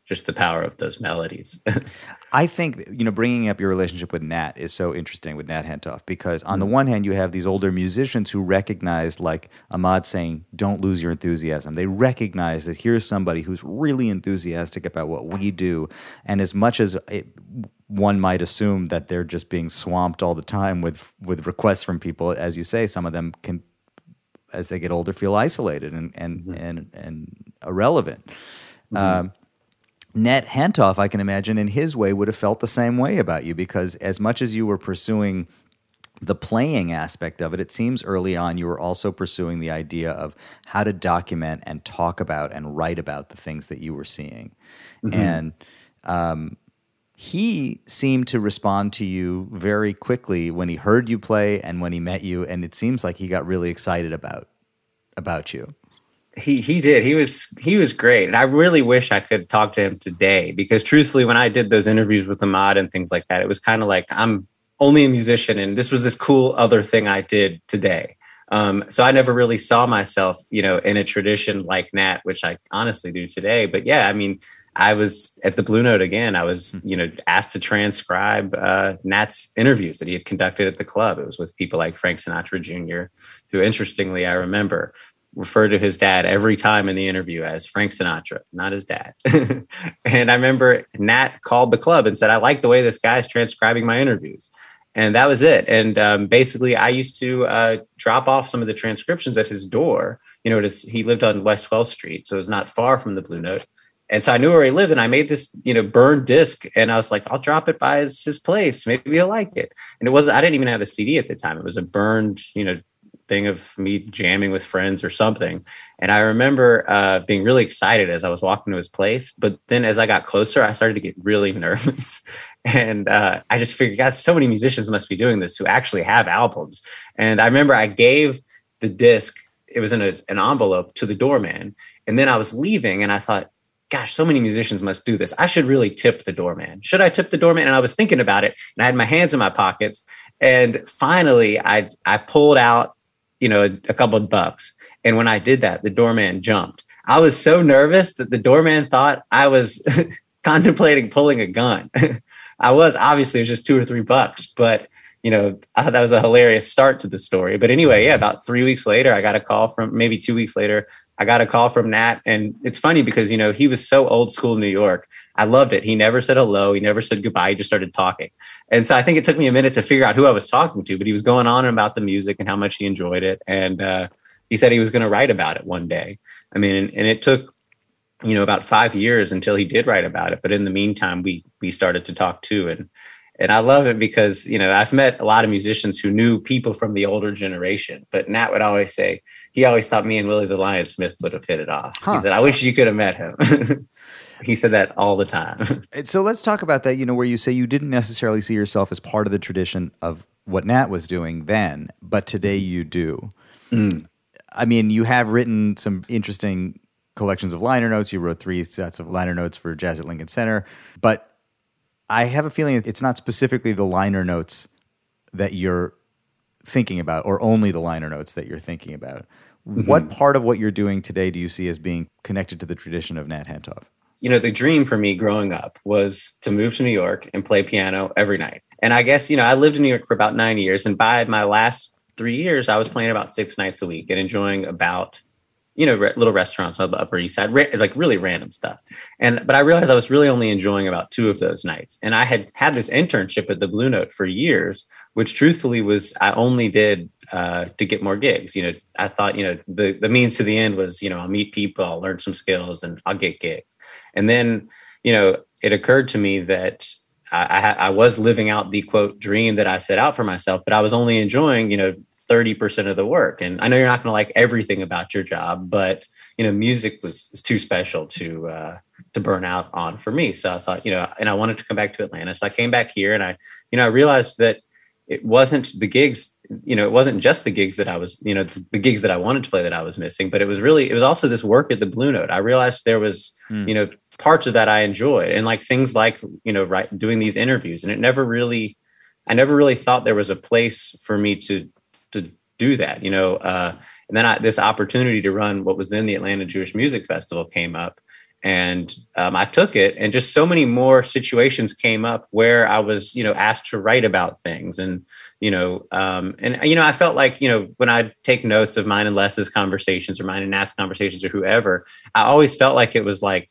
just the power of those melodies. I think, bringing up your relationship with Nat is so interesting, with Nat Hentoff, because on the one hand, you have these older musicians who recognize, like Ahmad saying, don't lose your enthusiasm. They recognize that here's somebody who's really enthusiastic about what we do. And as much as one might assume that they're just being swamped all the time with requests from people, as you say, some of them can, as they get older, feel isolated and irrelevant. Mm-hmm. Nat Hentoff, I can imagine, in his way, would have felt the same way about you, because as much as you were pursuing the playing aspect of it, it seems early on you were also pursuing the idea of how to document and talk about and write about the things that you were seeing. Mm-hmm. And he seemed to respond to you very quickly when he heard you play and when he met you, and it seems like he got really excited about you. He did. He was great. And I really wish I could talk to him today, because truthfully, when I did those interviews with Ahmad and things like that, it was kind of like, I'm only a musician and this was this cool other thing I did today. So I never really saw myself, in a tradition like Nat, which I honestly do today. But yeah, I mean, I was at the Blue Note again. I was, asked to transcribe Nat's interviews that he had conducted at the club. It was with people like Frank Sinatra Jr., who, interestingly, I remember refer to his dad every time in the interview as Frank Sinatra, not his dad. And I remember Nat called the club and said, I like the way this guy's transcribing my interviews. And that was it. And basically, I used to drop off some of the transcriptions at his door. He lived on West 12th Street, so it was not far from the Blue Note. And so I knew where he lived, and I made this, burned disc, and I was like, I'll drop it by his place. Maybe he'll like it. And I didn't even have a CD at the time. It was a burned, thing of me jamming with friends or something. And I remember being really excited as I was walking to his place. But then as I got closer, I started to get really nervous. And I just figured, God, so many musicians must be doing this who actually have albums. And I remember I gave the disc, it was in an envelope, to the doorman. And then I was leaving and I thought, gosh, so many musicians must do this. I should really tip the doorman. Should I tip the doorman? And I was thinking about it, and I had my hands in my pockets. And finally, I pulled out, a couple of bucks. And when I did that, the doorman jumped. I was so nervous that the doorman thought I was contemplating pulling a gun. I was, obviously, it was just $2 or $3, but I thought that was a hilarious start to the story. But anyway, about 3 weeks later, I got a call from, maybe 2 weeks later, I got a call from Nat. And it's funny because, he was so old school New York. I loved it. He never said hello. He never said goodbye. He just started talking. And so I think it took me a minute to figure out who I was talking to, but he was going on about the music and how much he enjoyed it. And he said he was going to write about it one day. I mean, and it took, about 5 years until he did write about it. But in the meantime, we started to talk too. And I love it because, I've met a lot of musicians who knew people from the older generation, but Nat would always say, he always thought me and Willie the Lion Smith would have hit it off. Huh. He said, I wish you could have met him. He said that all the time. So let's talk about that, where you say you didn't necessarily see yourself as part of the tradition of what Nat was doing then, but today you do. Mm. I mean, you have written some interesting collections of liner notes. You wrote 3 sets of liner notes for Jazz at Lincoln Center, but I have a feeling it's not specifically the liner notes that you're thinking about, or only the liner notes that you're thinking about. Mm-hmm. What part of what you're doing today do you see as being connected to the tradition of Nat Hentoff? The dream for me growing up was to move to New York and play piano every night. And I guess, I lived in New York for about 9 years. And by my last 3 years, I was playing about 6 nights a week and enjoying about, little restaurants on the Upper East Side, like really random stuff. But I realized I was really only enjoying about 2 of those nights. And I had this internship at the Blue Note for years, which truthfully I only did to get more gigs. I thought, the means to the end was, I'll meet people, I'll learn some skills, and I'll get gigs. And then, it occurred to me that I was living out the quote dream that I set out for myself, but I was only enjoying, 30% of the work. And I know you're not going to like everything about your job, but, music was too special to burn out on for me. So I thought, and I wanted to come back to Atlanta. So I came back here, and I realized that it wasn't the gigs, it wasn't just the gigs that I was, the gigs that I wanted to play that I was missing, but it was also this work at the Blue Note. I realized there was, parts of that I enjoyed, and like things like, doing these interviews. And I never really thought there was a place for me to do that, and then this opportunity to run what was then the Atlanta Jewish Music Festival came up, and I took it, and just so many more situations came up where I was, asked to write about things. And, I felt like, when I take notes of mine and Les's conversations, or mine and Nat's conversations, or whoever, I always felt like it was like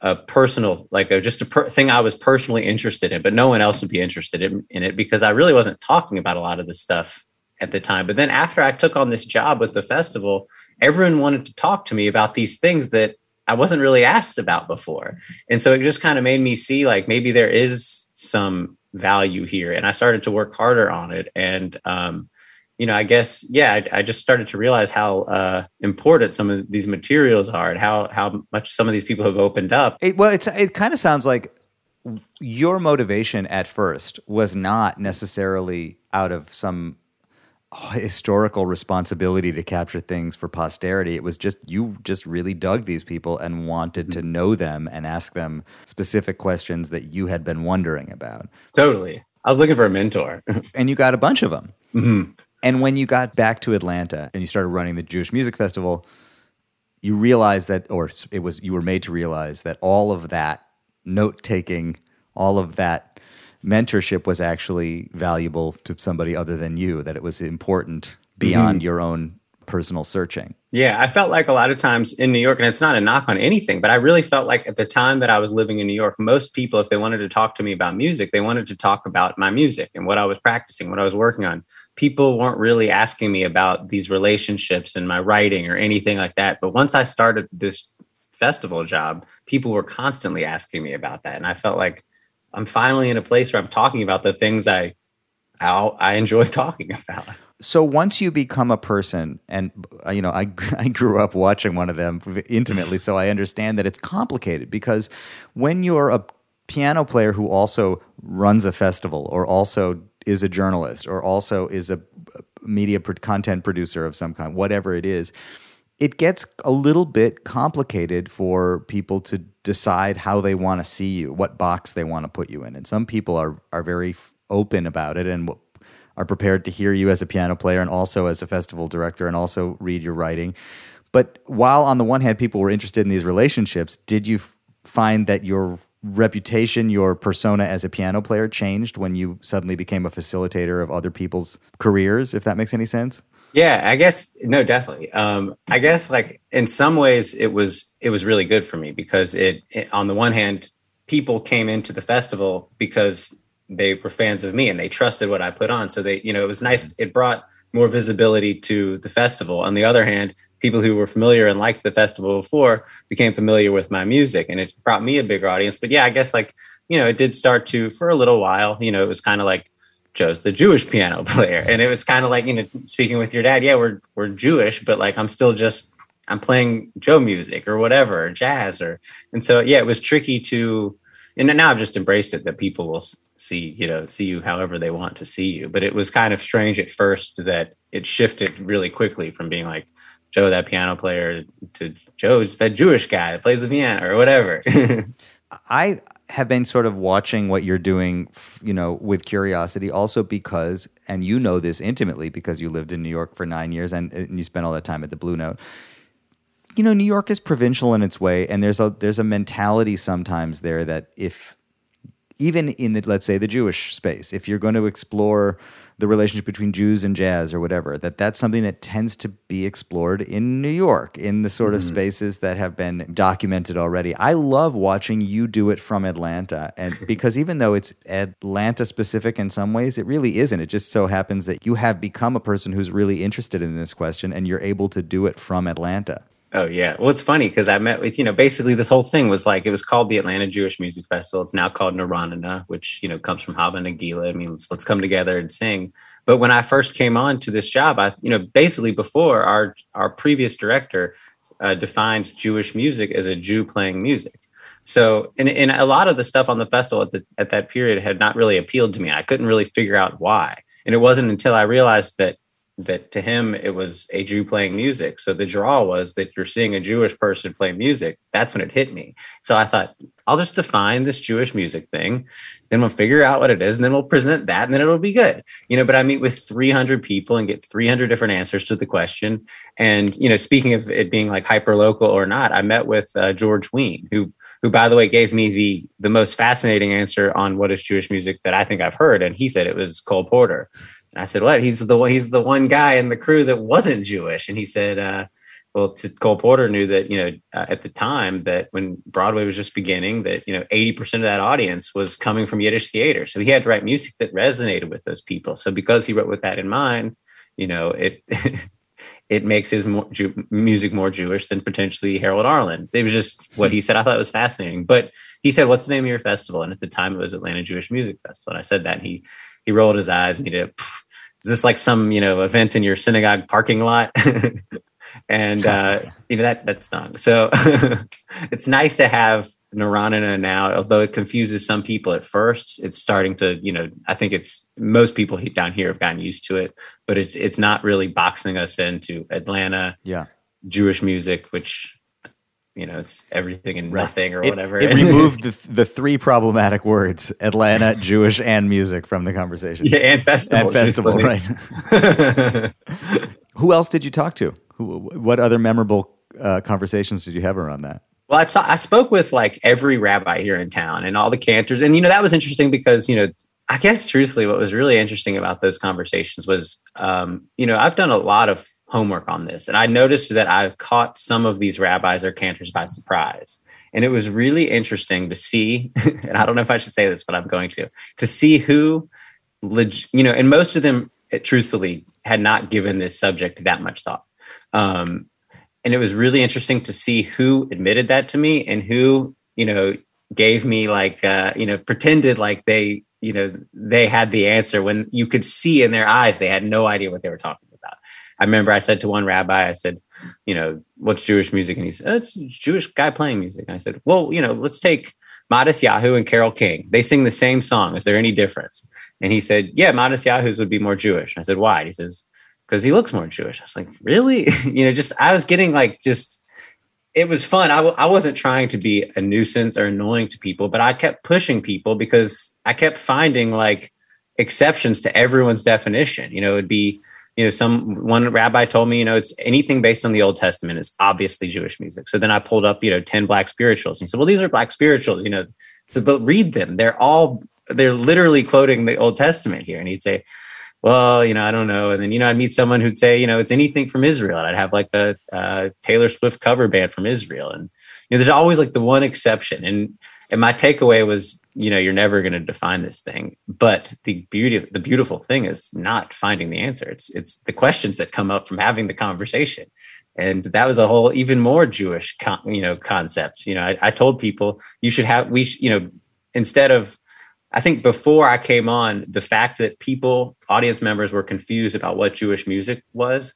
a personal, like thing I was personally interested in, but no one else would be interested in it, because I really wasn't talking about a lot of this stuff at the time. But then after I took on this job with the festival, everyone wanted to talk to me about these things that I wasn't really asked about before. And so it just kind of made me see like maybe there is some value here. And I started to work harder on it. And, I guess, I just started to realize how important some of these materials are, and how much some of these people have opened up. It kind of sounds like your motivation at first was not necessarily out of some historical responsibility to capture things for posterity. It was just, you just really dug these people and wanted to know them and ask them specific questions that you had been wondering about. Totally. I was looking for a mentor. And you got a bunch of them. Mm-hmm. And when you got back to Atlanta and you started running the Jewish Music Festival, you realized that, you were made to realize that all of that note-taking, all of that mentorship was actually valuable to somebody other than you, that it was important beyond your own personal searching. Yeah, I felt like a lot of times in New York, and it's not a knock on anything, but I really felt like at the time that I was living in New York, most people, if they wanted to talk to me about music, they wanted to talk about my music and what I was practicing, what I was working on. People weren't really asking me about these relationships and my writing or anything like that. But once I started this festival job, people were constantly asking me about that. And I felt like I'm finally in a place where I'm talking about the things I enjoy talking about. So once you become a person, and I grew up watching one of them intimately, so I understand that it's complicated, because when you're a piano player who also runs a festival, or also is a journalist, or also is a media content producer of some kind, whatever it is, it gets a little bit complicated for people to decide how they want to see you, what box they want to put you in. And some people are very open about it and are prepared to hear you as a piano player and also as a festival director and also read your writing. But while on the one hand people were interested in these relationships, did you find that your reputation, your persona as a piano player changed when you suddenly became a facilitator of other people's careers, if that makes any sense? Yeah, I guess, no, definitely. I guess like in some ways it was really good for me because it on the one hand, people came into the festival because they were fans of me and they trusted what I put on. So they, it was nice. It brought more visibility to the festival. On the other hand, people who were familiar and liked the festival before became familiar with my music, and it brought me a bigger audience. But yeah, I guess like, it did start to, for a little while, it was kind of like, Joe's the Jewish piano player. And it was kind of like, speaking with your dad, yeah, we're Jewish, but like, I'm playing Joe music or whatever, or jazz and so, yeah, it was tricky and now I've just embraced it that people will see you however they want to see you. But it was kind of strange at first that it shifted really quickly from being like Joe, that piano player, to Joe's that Jewish guy that plays the piano or whatever. I have been sort of watching what you're doing, with curiosity, also because, and this intimately because you lived in New York for 9 years and you spent all that time at the Blue Note. New York is provincial in its way, and there's a mentality sometimes there that even in let's say the Jewish space, if you're going to explore the relationship between Jews and jazz or whatever, that's something that tends to be explored in New York, in the sort of spaces that have been documented already. I love watching you do it from Atlanta, and because even though it's Atlanta specific in some ways, it really isn't. It just so happens that you have become a person who's really interested in this question, and you're able to do it from Atlanta. Oh, yeah. Well, it's funny because I met with, basically this whole thing was like, it was called the Atlanta Jewish Music Festival. It's now called Naranana, which, comes from Hava Nagila. I mean, let's come together and sing. But when I first came on to this job, basically before our previous director defined Jewish music as a Jew playing music. So, and a lot of the stuff on the festival at that period had not really appealed to me. I couldn't really figure out why. And it wasn't until I realized that to him, it was a Jew playing music. So the draw was that you're seeing a Jewish person play music. That's when it hit me. So I thought, I'll just define this Jewish music thing. Then we'll figure out what it is. And then we'll present that and then it'll be good. But I meet with 300 people and get 300 different answers to the question. And, speaking of it being like hyper local or not, I met with George Wein, who, by the way, gave me the most fascinating answer on what is Jewish music that I think I've heard. And he said it was Cole Porter. And I said, what? He's the one guy in the crew that wasn't Jewish. And he said, Cole Porter knew that, at the time that when Broadway was just beginning, that, 80% of that audience was coming from Yiddish theater. So he had to write music that resonated with those people. So because he wrote with that in mind, it it makes his music more Jewish than potentially Harold Arlen. It was just what he said. I thought it was fascinating. But he said, what's the name of your festival? And at the time it was Atlanta Jewish Music Festival. And I said that, and he rolled his eyes and he did, is this like some, event in your synagogue parking lot? And, that stung. So it's nice to have Naranana now, although it confuses some people at first. It's starting to, I think most people down here have gotten used to it, but it's not really boxing us into Atlanta Jewish music, which, it's everything and nothing or whatever. It removed the three problematic words, Atlanta, Jewish, and music from the conversation. Yeah, and festival. And festival, right. Who else did you talk to? What other memorable conversations did you have around that? Well, I spoke with like every rabbi here in town and all the cantors. And, that was interesting because, I guess truthfully, what was really interesting about those conversations was, I've done a lot of homework on this. And I noticed that I caught some of these rabbis or cantors by surprise. And it was really interesting to see, and I don't know if I should say this, but I'm going to see who, and most of them, truthfully, had not given this subject that much thought. And it was really interesting to see who admitted that to me and who, gave me like, pretended like they had the answer when you could see in their eyes they had no idea what they were talking about. I remember I said to one rabbi, I said, what's Jewish music? And he said, it's a Jewish guy playing music. And I said, well, let's take Modest Yahoo and Carole King. They sing the same song. Is there any difference? And he said, yeah, Modest Yahoos would be more Jewish. And I said, why? And he says, because he looks more Jewish. I was like, really? I was getting it was fun. I wasn't trying to be a nuisance or annoying to people, but I kept pushing people because I kept finding like exceptions to everyone's definition. It'd be, one rabbi told me, it's anything based on the Old Testament is obviously Jewish music. So then I pulled up, 10 Black spirituals. And he said, well, these are Black spirituals, so, but read them. They're literally quoting the Old Testament here. And he'd say, well, I don't know. And then, I'd meet someone who'd say, it's anything from Israel. And I'd have like a Taylor Swift cover band from Israel. And, there's always like the one exception. And my takeaway was, you're never going to define this thing. But the beautiful thing is not finding the answer. It's the questions that come up from having the conversation. And that was a whole even more Jewish, concept. I told people instead of, I think before I came on, the fact that audience members were confused about what Jewish music was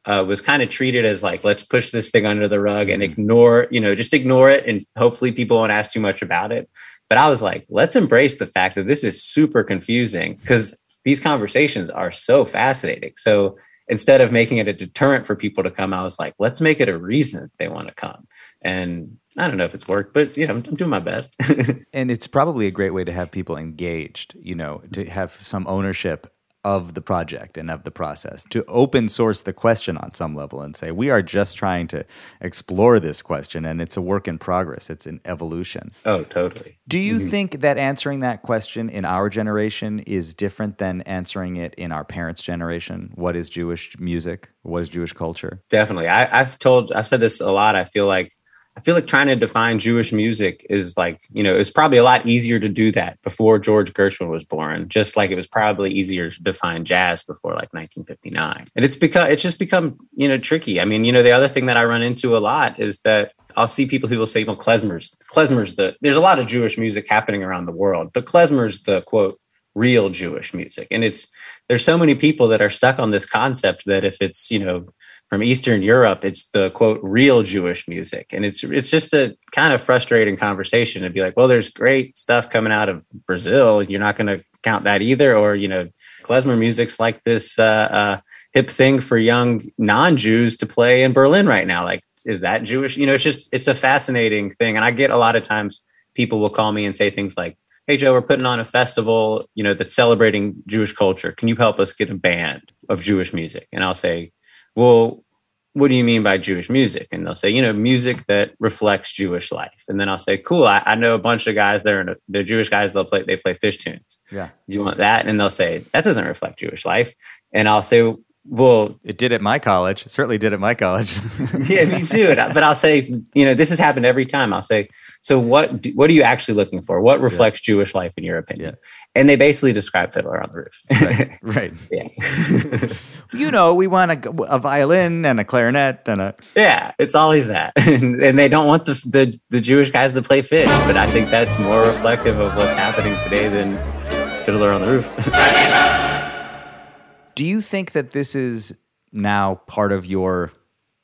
kind of treated as like, let's push this thing under the rug and ignore it. And hopefully people won't ask too much about it. But I was like, let's embrace the fact that this is super confusing because these conversations are so fascinating. So instead of making it a deterrent for people to come, I was like, let's make it a reason that they want to come. And I don't know if it's worked, but I'm doing my best. And it's probably a great way to have people engaged, to have some ownership of the project and of the process, to open source the question on some level and say, we are just trying to explore this question and it's a work in progress. It's an evolution. Oh, totally. Do you think that answering that question in our generation is different than answering it in our parents' generation? What is Jewish music? What is Jewish culture? Definitely. I've said this a lot. I feel like trying to define Jewish music is like, it's probably a lot easier to do that before George Gershwin was born, just like it was probably easier to define jazz before like 1959. And it's just become, tricky. I mean, the other thing that I run into a lot is that I'll see people who will say, well, klezmer's there's a lot of Jewish music happening around the world, but klezmer's the quote, real Jewish music. And there's so many people that are stuck on this concept that if it's, from Eastern Europe, it's the quote, real Jewish music. And it's just a kind of frustrating conversation to be like, well, there's great stuff coming out of Brazil. You're not going to count that either. Or, klezmer music's like this hip thing for young non-Jews to play in Berlin right now. Like, is that Jewish? It's a fascinating thing. And I get a lot of times people will call me and say things like, hey, Joe, we're putting on a festival, that's celebrating Jewish culture. Can you help us get a band of Jewish music? And I'll say, well, what do you mean by Jewish music? And they'll say, music that reflects Jewish life. And then I'll say, cool, I know a bunch of guys, they're Jewish guys, they play fish tunes. Yeah. Do you want that? And they'll say, that doesn't reflect Jewish life. And I'll say, well, it did at my college. It certainly did at my college. Yeah, me too. But I'll say, this has happened every time. I'll say, so what are you actually looking for? What reflects Jewish life in your opinion? Yeah. And they basically describe Fiddler on the Roof. Right. Yeah. We want a violin and a clarinet and a... Yeah, it's always that. And they don't want the Jewish guys to play fish. But I think that's more reflective of what's happening today than Fiddler on the Roof. Do you think that this is now part of your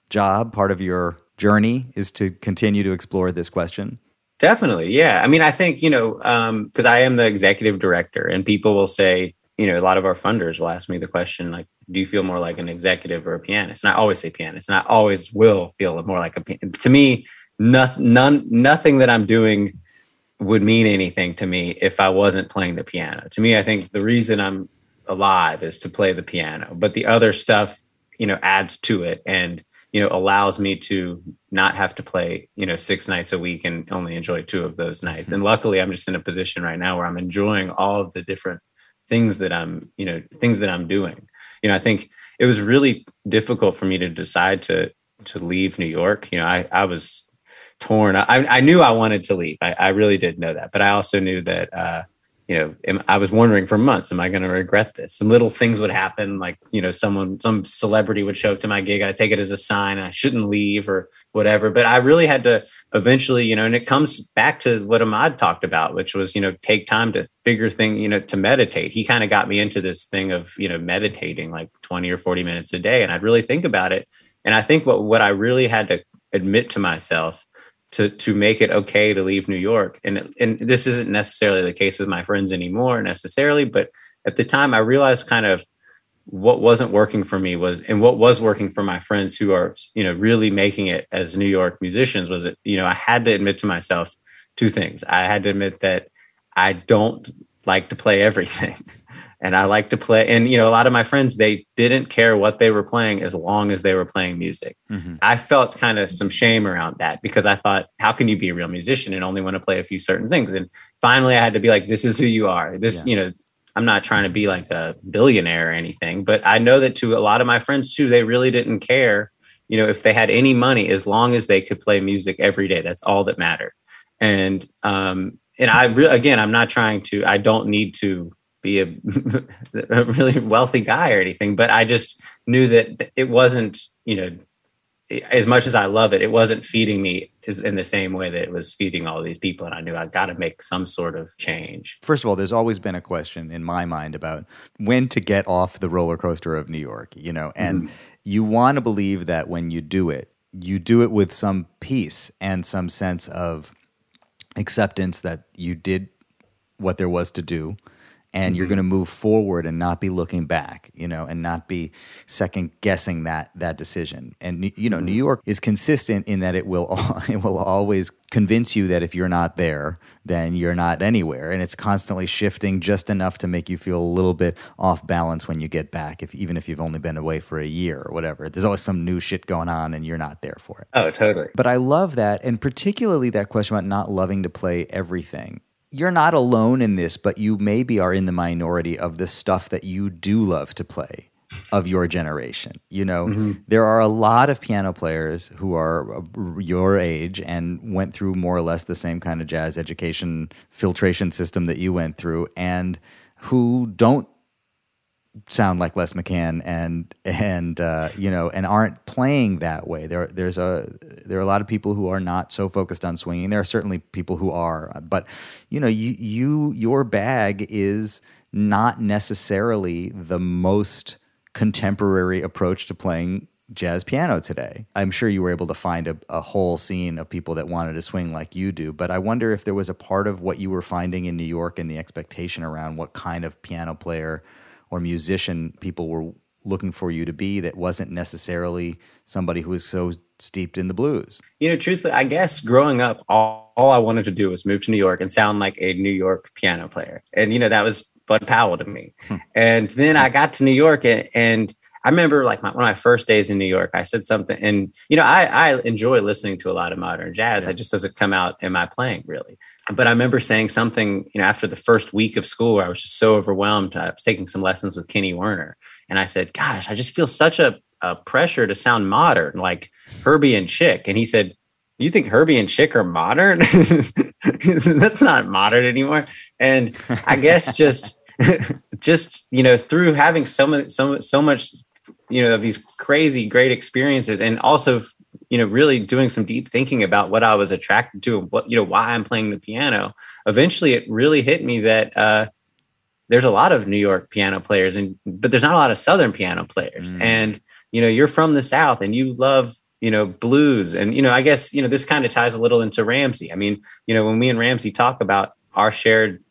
job, part of your journey, is to continue to explore this question? Definitely, yeah. I mean, I think, because I am the executive director and people will say, a lot of our funders will ask me the question, like, do you feel more like an executive or a pianist? And I always say pianist, and I always will feel more like a pianist. To me, nothing that I'm doing would mean anything to me if I wasn't playing the piano. To me, I think the reason I'm alive is to play the piano, but the other stuff, adds to it and, allows me to not have to play, 6 nights a week and only enjoy 2 of those nights. And luckily I'm just in a position right now where I'm enjoying all of the different things that I'm doing. I think it was really difficult for me to decide to leave New York. I was torn. I knew I wanted to leave. I really did know that, but I also knew that, I was wondering for months, am I going to regret this? And little things would happen, like, some celebrity would show up to my gig. I take it as a sign I shouldn't leave or whatever. But I really had to eventually, and it comes back to what Ahmad talked about, which was, take time to figure things, to meditate. He kind of got me into this thing of, meditating like 20 or 40 minutes a day. And I'd really think about it. And I think what I really had to admit to myself to make it okay to leave New York. And this isn't necessarily the case with my friends anymore necessarily, but at the time I realized kind of what wasn't working for me and what was working for my friends who are, really making it as New York musicians was that, I had to admit to myself two things. I had to admit that I don't like to play everything. And I like to play. And, a lot of my friends, they didn't care what they were playing as long as they were playing music. Mm-hmm. I felt kind of some shame around that because I thought, how can you be a real musician and only want to play a few certain things? And finally, I had to be like, this is who you are. I'm not trying to be like a billionaire or anything, but I know that to a lot of my friends too, they really didn't care, if they had any money, as long as they could play music every day. That's all that mattered. And I'm not trying to, I don't need to be a really wealthy guy or anything, but I just knew that it wasn't, as much as I love it, it wasn't feeding me in the same way that it was feeding all these people. And I knew I got to make some sort of change. First of all, there's always been a question in my mind about when to get off the roller coaster of New York, and you want to believe that when you do it with some peace and some sense of acceptance that you did what there was to do. And you're going to move forward and not be looking back, and not be second guessing that decision. And New York is consistent in that it will always convince you that if you're not there, then you're not anywhere. And it's constantly shifting just enough to make you feel a little bit off balance when you get back, even if you've only been away for a year or whatever. There's always some new shit going on and you're not there for it. Oh, totally. But I love that, and particularly that question about not loving to play everything. You're not alone in this, but you maybe are in the minority of the stuff that you do love to play of your generation. There are a lot of piano players who are your age and went through more or less the same kind of jazz education filtration system that you went through, and who don't sound like Les McCann and aren't playing that way. There are a lot of people who are not so focused on swinging. There are certainly people who are, but your bag is not necessarily the most contemporary approach to playing jazz piano today. I'm sure you were able to find a whole scene of people that wanted to swing like you do, but I wonder if there was a part of what you were finding in New York and the expectation around what kind of piano player or musician people were looking for you to be that wasn't necessarily somebody who was so steeped in the blues. Truthfully, I guess growing up, all I wanted to do was move to New York and sound like a New York piano player. And, that was Bud Powell to me. And then I got to New York and I remember like one of my first days in New York, I said something and, I enjoy listening to a lot of modern jazz. It just doesn't come out in my playing really. But I remember saying something, after the first week of school where I was just so overwhelmed. I was taking some lessons with Kenny Werner. And I said, gosh, I just feel such a pressure to sound modern, like Herbie and Chick. And he said, you think Herbie and Chick are modern? That's not modern anymore. And I guess just through having so much, of these crazy great experiences, and also, really doing some deep thinking about what I was attracted to and what, why I'm playing the piano. Eventually, it really hit me that there's a lot of New York piano players, but there's not a lot of Southern piano players. And you're from the South, and you love blues, and I guess this kind of ties a little into Ramsey. I mean, when me and Ramsey talk about our shared,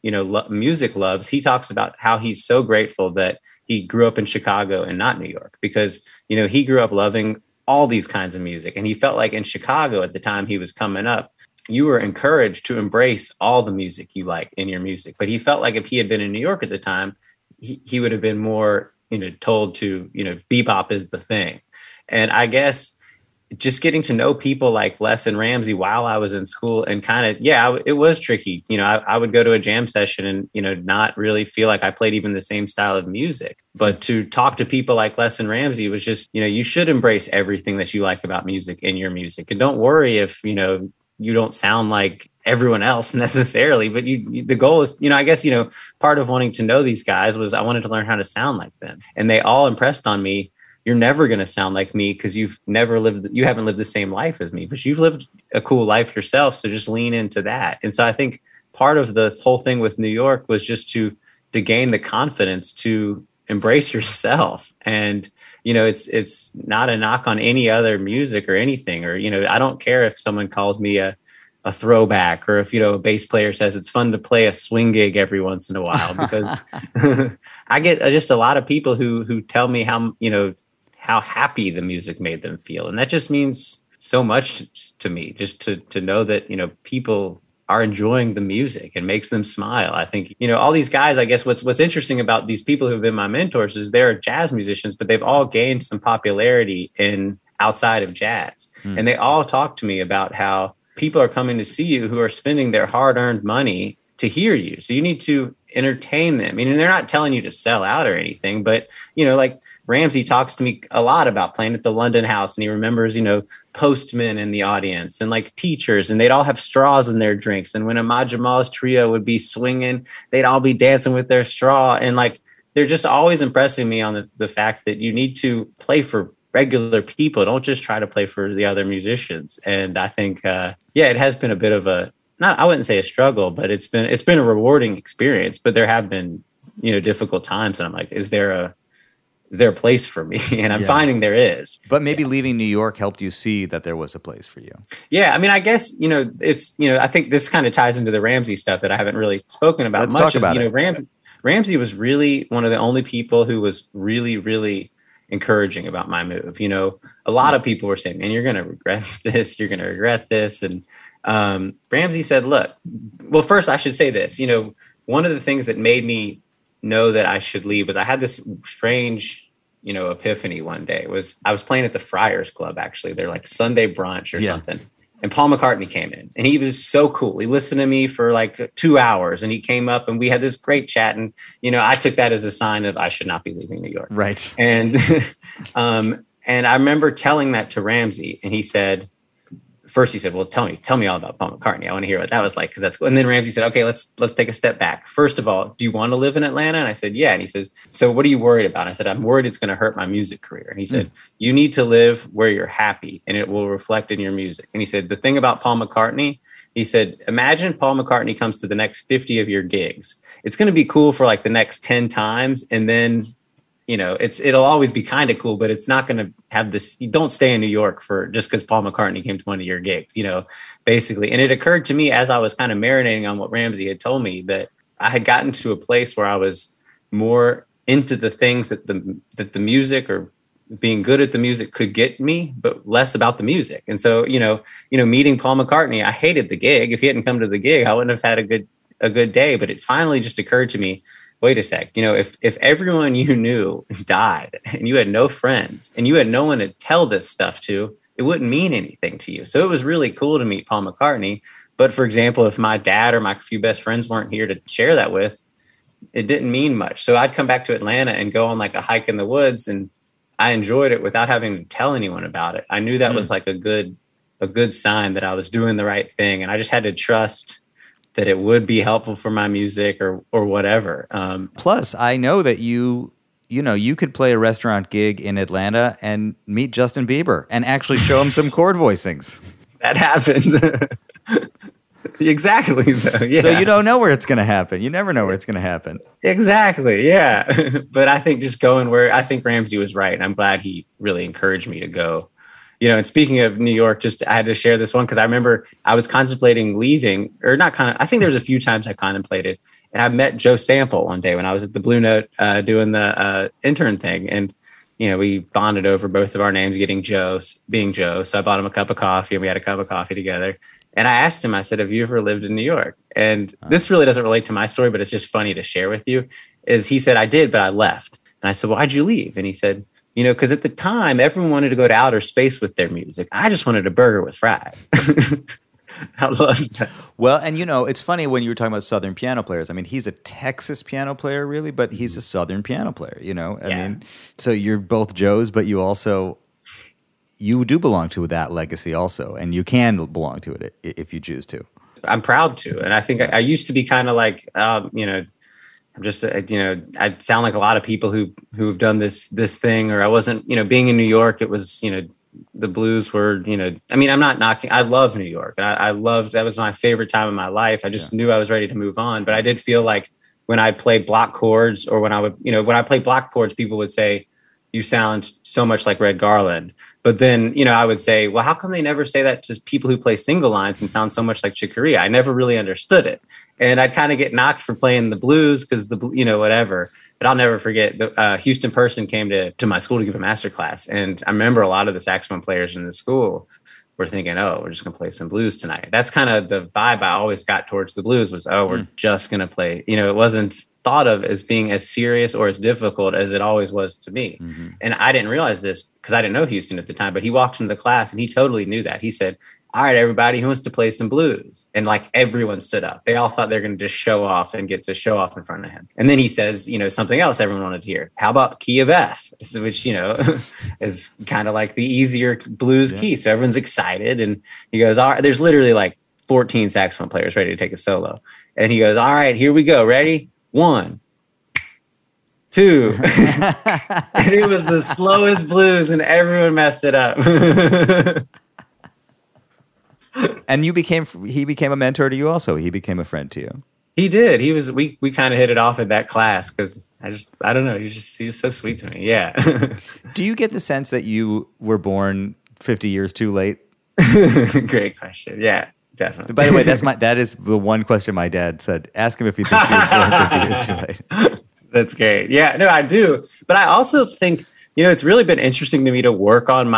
music loves, he talks about how he's so grateful that he grew up in Chicago and not New York, because, he grew up loving all these kinds of music. And he felt like in Chicago at the time he was coming up, you were encouraged to embrace all the music you like in your music. But he felt like if he had been in New York at the time, he would have been more, told to, bebop is the thing. And I guess, just getting to know people like Les and Ramsey while I was in school, and kind of, it was tricky. I would go to a jam session and, not really feel like I played even the same style of music, but to talk to people like Les and Ramsey was just, you should embrace everything that you like about music in your music. And don't worry if, you don't sound like everyone else necessarily, but the goal is, I guess, part of wanting to know these guys was I wanted to learn how to sound like them. And they all impressed on me. You're never going to sound like me because you haven't lived the same life as me, but you've lived a cool life yourself. So just lean into that. And so I think part of the whole thing with New York was just to gain the confidence to embrace yourself. And, it's not a knock on any other music or anything, or, I don't care if someone calls me a throwback, or if, a bass player says it's fun to play a swing gig every once in a while, because I get just a lot of people who tell me how happy the music made them feel. And that just means so much to me, just to know that, people are enjoying the music and makes them smile. I think, all these guys, I guess what's interesting about these people who've been my mentors is they're jazz musicians, but they've all gained some popularity outside of jazz. And they all talk to me about how people are coming to see you who are spending their hard-earned money to hear you. So you need to entertain them. They're not telling you to sell out or anything, but, like Ramsey talks to me a lot about playing at the London House, and he remembers, postmen in the audience and like teachers, and they'd all have straws in their drinks. And when Ahmad Jamal's trio would be swinging, they'd all be dancing with their straw. And like, they're just always impressing me on the fact that you need to play for regular people. Don't just try to play for the other musicians. And I think, it has been a bit of I wouldn't say a struggle, but it's been a rewarding experience. But there have been, difficult times, and I'm like, is there a place for me? And I'm finding there is. But maybe leaving New York helped you see that there was a place for you. Yeah, I guess, it's, I think this kind of ties into the Ramsey stuff that I haven't really spoken about Let's much. Talk about it. Ramsey was really one of the only people who was really, really encouraging about my move. A lot of people were saying, man, you're going to regret this. You're going to regret this. And Ramsey said, look, well, first I should say this, one of the things that made me know that I should leave was I had this strange, epiphany one day. I was playing at the Friars Club, actually. They're like Sunday brunch or something. And Paul McCartney came in, and he was so cool. He listened to me for like 2 hours, and he came up and we had this great chat. And, I took that as a sign of I should not be leaving New York. Right. And, and I remember telling that to Ramsey, and he said, first he said, well, tell me all about Paul McCartney. I want to hear what that was like, because that's cool. And then Ramsey said, okay, let's take a step back. First of all, do you want to live in Atlanta? And I said, yeah. And he says, so what are you worried about? I said, I'm worried it's going to hurt my music career. And he said, you need to live where you're happy, and it will reflect in your music. And he said, the thing about Paul McCartney, he said, imagine Paul McCartney comes to the next 50 of your gigs. It's going to be cool for like the next 10 times. And then it'll always be kind of cool, but it's not going to have this. You don't stay in New York for just because Paul McCartney came to one of your gigs, basically. And it occurred to me as I was kind of marinating on what Ramsey had told me, that I had gotten to a place where I was more into the things that the music or being good at the music could get me, but less about the music. And so, meeting Paul McCartney, I hated the gig. If he hadn't come to the gig, I wouldn't have had a good day. But it finally just occurred to me, wait a sec, if everyone you knew died and you had no friends and you had no one to tell this stuff to, it wouldn't mean anything to you. So it was really cool to meet Paul McCartney. But for example, if my dad or my few best friends weren't here to share that with, it didn't mean much. So I'd come back to Atlanta and go on like a hike in the woods, and I enjoyed it without having to tell anyone about it. I knew that was like a good sign that I was doing the right thing. And I just had to trust that it would be helpful for my music or whatever. Plus, I know that you could play a restaurant gig in Atlanta and meet Justin Bieber and actually show him some chord voicings. That happened. Exactly. Though. Yeah. So you don't know where it's going to happen. You never know where it's going to happen. Exactly. Yeah. But I think just going where I think Ramsey was right. And I'm glad he really encouraged me to go. And speaking of New York, I had to share this one because I remember I was contemplating leaving, or not I think there's a few times I contemplated, and I met Joe Sample one day when I was at the Blue Note doing the intern thing. And, we bonded over both of our names being Joe. So I bought him a cup of coffee and we had a cup of coffee together. And I asked him, I said, have you ever lived in New York? And this really doesn't relate to my story, but it's just funny to share with you, is he said, I did, but I left. And I said, well, why'd you leave? And he said, You know, because at the time, everyone wanted to go to outer space with their music. I just wanted a burger with fries. I love that. Well, and you know, it's funny when you were talking about Southern piano players. I mean, he's a Texas piano player, really, but he's a Southern piano player, you know? I mean, so you're both Joes, but you do belong to that legacy also, and you can belong to it if you choose to. I'm proud to. And I think I used to be kind of like, you know, I'm just, you know, I sound like a lot of people who've done this thing, or I wasn't, you know, being in New York, it was, you know, the blues were, you know, I mean, I'm not knocking, I love New York. And I loved, that was my favorite time of my life. I just knew I was ready to move on. But I did feel like when I played block chords, or when I would, you know, when I played block chords, people would say, you sound so much like Red Garland. But then, you know, I would say, well, how come they never say that to people who play single lines and sound so much like Chick Corea? I never really understood it. And I'd kind of get knocked for playing the blues because you know, whatever. But I'll never forget the Houston person came to my school to give a master class. And I remember a lot of the saxophone players in the school were thinking, oh, we're just going to play some blues tonight. That's kind of the vibe I always got towards the blues was, oh, we're just going to play. You know, it wasn't thought of as being as serious or as difficult as it always was to me. Mm-hmm. And I didn't realize this because I didn't know Houston at the time, but he walked into the class and he totally knew that. He said, all right, everybody who wants to play some blues. And like everyone stood up. They all thought they're going to just show off and get to show off in front of him. And then he says, you know, something else everyone wanted to hear. How about key of F? Which, you know, is kind of like the easier blues key. So everyone's excited. And he goes, all right, there's literally like 14 saxophone players ready to take a solo. And he goes, all right, here we go. Ready? 1, 2. And it was the slowest blues and everyone messed it up. And he became a mentor to you also. He became a friend to you. He did. We kind of hit it off at that class because I don't know. He was so sweet to me. Yeah. Do you get the sense that you were born 50 years too late? Great question. Yeah, definitely. By the way, that is the one question my dad said. Ask him if he thinks he was born 50 years too late. That's great. Yeah, no, I do. But I also think, you know, it's really been interesting to me to work on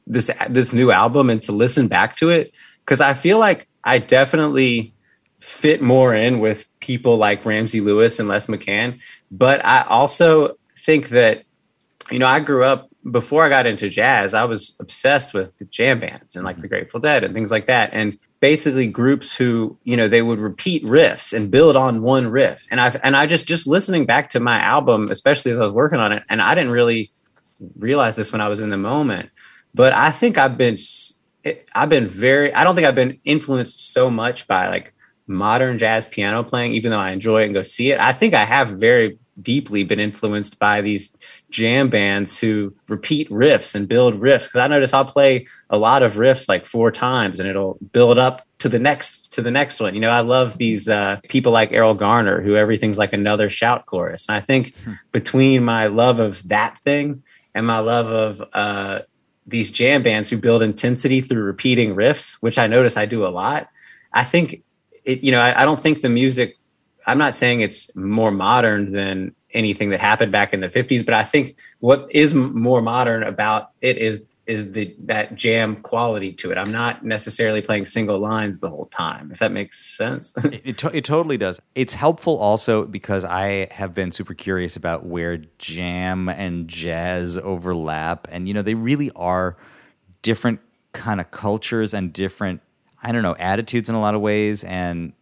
this new album and to listen back to it, because I feel like I definitely fit more in with people like Ramsey Lewis and Les McCann. But I also think that, you know, I grew up, before I got into jazz, I was obsessed with the jam bands and like the Grateful Dead and things like that. And basically groups who, you know, they would repeat riffs and build on one riff. And I just listening back to my album, especially as I was working on it, and I didn't really realize this when I was in the moment, but I think I don't think I've been influenced so much by like modern jazz piano playing, even though I enjoy it and go see it. I think I have very deeply been influenced by these jam bands who repeat riffs and build riffs. Because I notice I'll play a lot of riffs like 4 times and it'll build up to the next one. You know, I love these people like Errol Garner, who everything's like another shout chorus. And I think between my love of that thing and my love of these jam bands who build intensity through repeating riffs, which I notice I do a lot, I think it, you know, I don't think the music, I'm not saying it's more modern than anything that happened back in the 50s, but I think what is more modern about it is that jam quality to it. I'm not necessarily playing single lines the whole time, if that makes sense. It totally does. It's helpful also because I have been super curious about where jam and jazz overlap. And, you know, they really are different kind of cultures and different, I don't know, attitudes in a lot of ways. And